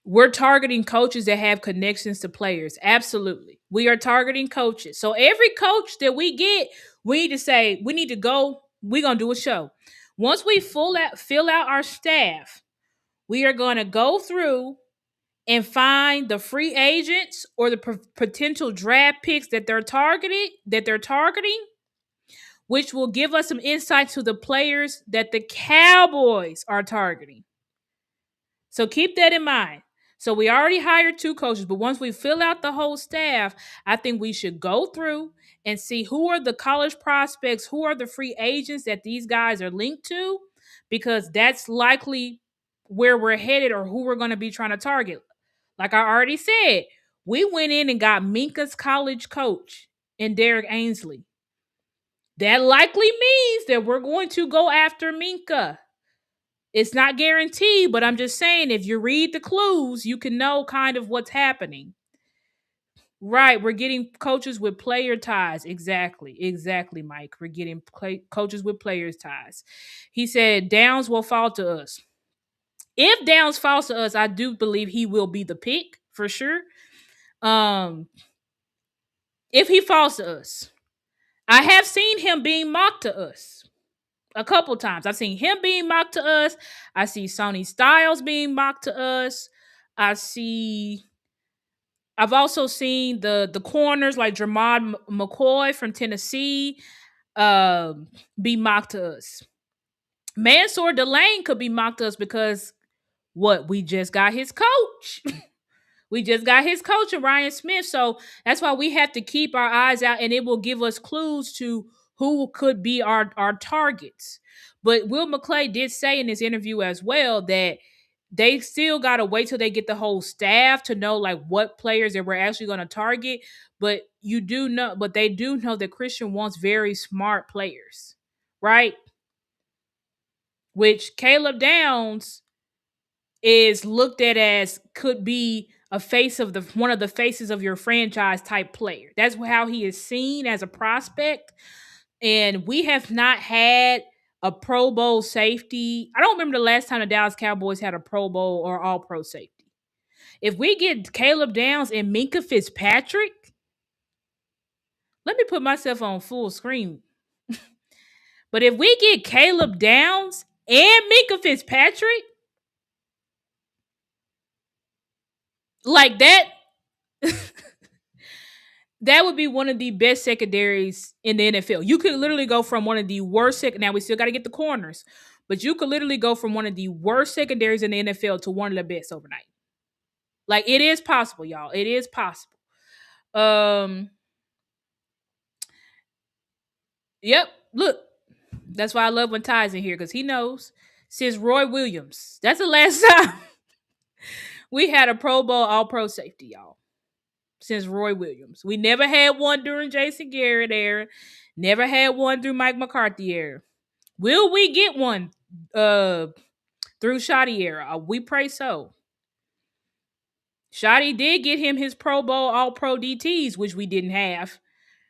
we're targeting coaches that have connections to players. Absolutely. We are targeting coaches. So every coach that we get, we need to say, we need to go, we're going to do a show. Once we fill out our staff, we are going to go through and find the free agents or the potential draft picks that they're targeting, which will give us some insight to the players that the Cowboys are targeting. So keep that in mind. So we already hired 2 coaches, but once we fill out the whole staff, I think we should go through and see who are the college prospects, who are the free agents that these guys are linked to, because that's likely where we're headed or who we're going to be trying to target. Like I already said, we went in and got Minka's college coach and Derrick Ansley. That likely means that we're going to go after Minka. It's not guaranteed, but I'm just saying if you read the clues, you can know kind of what's happening. Right, we're getting coaches with player ties. Exactly, Mike. We're getting coaches with players ties. He said Downs will fall to us. If Downs falls to us, I do believe he will be the pick for sure. If he falls to us, I have seen him being mocked to us a couple times. I've seen him being mocked to us. I see Sonny Styles being mocked to us. I've also seen the corners like Jermod McCoy from Tennessee be mocked to us. Mansour Delane could be mocked to us because we just got his coach. We just got his coach, Ryan Smith. So that's why we have to keep our eyes out, and it will give us clues to who could be our targets. But Will McClay did say in his interview as well that they still got to wait till they get the whole staff to know like what players that we're actually going to target. But they do know that Christian wants very smart players, right? Which Caleb Downs is looked at as could be one of the faces of your franchise type player. That's how he is seen as a prospect. And we have not had a Pro Bowl safety. I don't remember the last time the Dallas Cowboys had a Pro Bowl or All Pro safety. If we get Caleb Downs and Minka Fitzpatrick, let me put myself on full screen. But if we get Caleb Downs and Minka Fitzpatrick, like that, that would be one of the best secondaries in the NFL. You could literally go from one of the worst now we still got to get the corners, but you could literally go from one of the worst secondaries in the NFL to one of the best overnight. Like it is possible, y'all. It is possible. Um, yep. Look, that's why I love when Ty's in here because he knows. Since Roy Williams, that's the last time we had a Pro Bowl All Pro safety, y'all. Since Roy Williams, we never had one during Jason Garrett era. Never had one through Mike McCarthy era. Will we get one through Shotty era? We pray so. Shotty did get him his Pro Bowl All Pro DTs, which we didn't have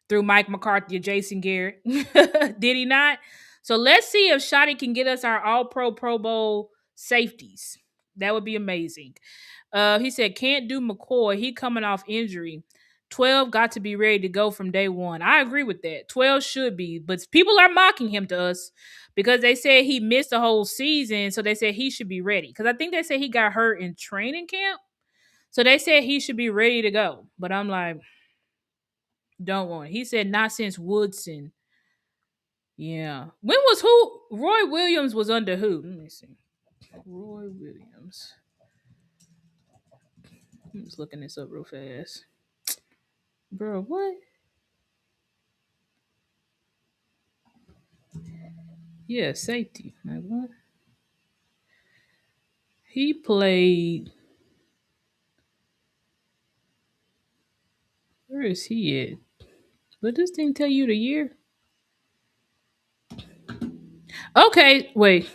through Mike McCarthy or Jason Garrett. Did he not? So let's see if Shotty can get us our All Pro Pro Bowl safeties. That would be amazing. He said, can't do McCoy. He coming off injury. 12 got to be ready to go from day one. I agree with that. 12 should be, but people are mocking him to us because they said he missed the whole season. So they said he should be ready. Because I think they said he got hurt in training camp. So they said he should be ready to go. But I'm like, don't want it. He said not since Woodson. Yeah. When was who? Roy Williams was under who? Let me see. Roy Williams. I'm just looking this up real fast. Bro, what? Yeah, safety. Like what? He played. Where is he at? But this thing tell you the year. Okay, wait.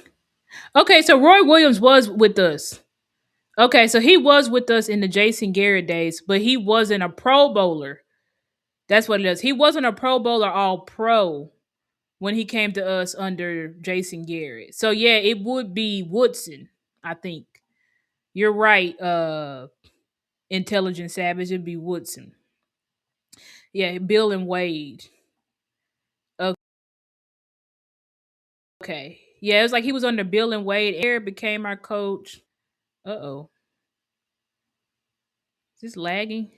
Okay, so Roy Williams was with us. Okay, so he was with us in the Jason Garrett days, but he wasn't a Pro Bowler. That's what it is. He wasn't a Pro Bowler All Pro when he came to us under Jason Garrett. So yeah, it would be Woodson, I think. You're right, Intelligent Savage, it'd be Woodson. Yeah, Bill and Wade. Okay. Yeah, it was like he was under Bill and Wade. Air became our coach. Uh-oh. Is this lagging?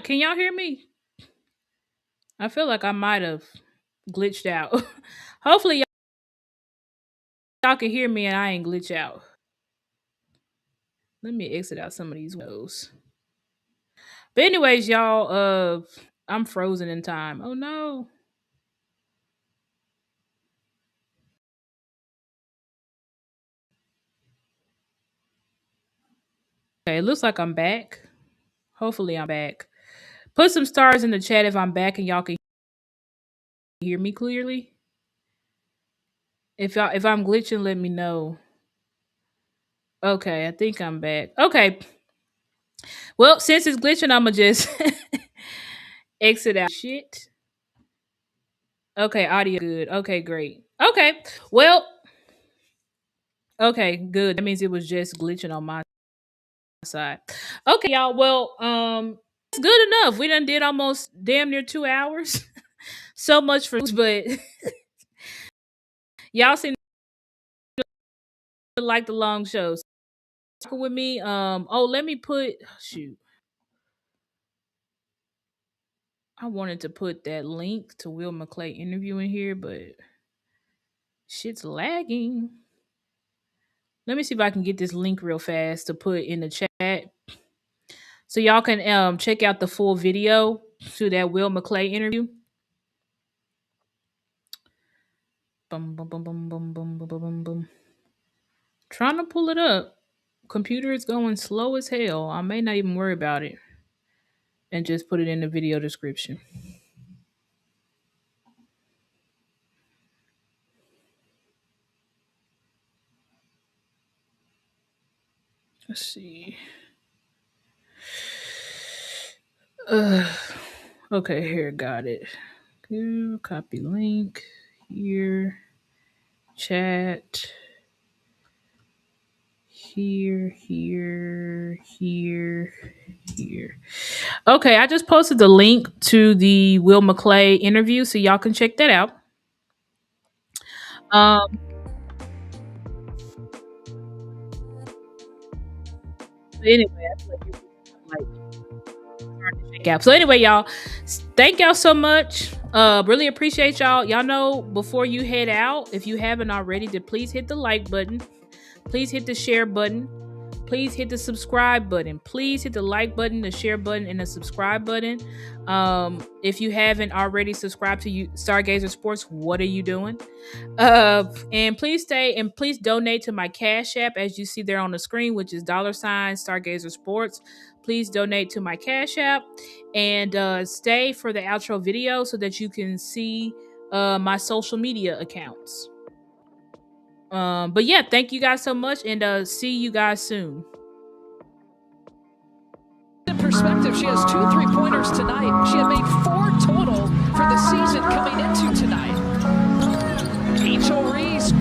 Can y'all hear me? I feel like I might have glitched out. Hopefully y'all can hear me and I ain't glitch out. Let me exit out some of these windows. But anyways, y'all, I'm frozen in time. Oh no. Okay, it looks like I'm back. Hopefully I'm back. Put some stars in the chat if I'm back and y'all can hear me clearly. If I'm glitching, let me know. Okay, I think I'm back. Okay. Well, since it's glitching, I'ma just exit out. Shit. Okay, audio good. Okay, great. Okay. Well, okay, good. That means it was just glitching on my side. Okay, y'all. Well, it's good enough. We done did almost damn near 2 hours. So much for but y'all seem to like the long shows. With me. Oh, let me put shoot. I wanted to put that link to Will McClay interview in here, but shit's lagging. Let me see if I can get this link real fast to put in the chat. So y'all can check out the full video to that Will McClay interview. Bum, bum, bum, bum, bum, bum, bum, bum, bum. Trying to pull it up. Computer is going slow as hell. I may not even worry about it and just put it in the video description. Let's see. Okay, here, got it. Copy link here. Chat. Here. Okay, I just posted the link to the Will McClay interview, so y'all can check that out. Um, Anyway, I feel like you like hard to shake out. So anyway, y'all, thank y'all so much. Really appreciate y'all. Y'all know before you head out, if you haven't already, to please hit the like button. Please hit the share button. Please hit the subscribe button. Please hit the like button, the share button, and the subscribe button. If you haven't already subscribed to Stargazer Sports, what are you doing? And please stay and please donate to my Cash App, as you see there on the screen, which is $Stargazer Sports. Please donate to my Cash App and stay for the outro video so that you can see my social media accounts. But yeah, thank you guys so much, and see you guys soon. In perspective, she has 2 3-pointers tonight. She had made 4 total for the season coming into tonight. H.O. Reese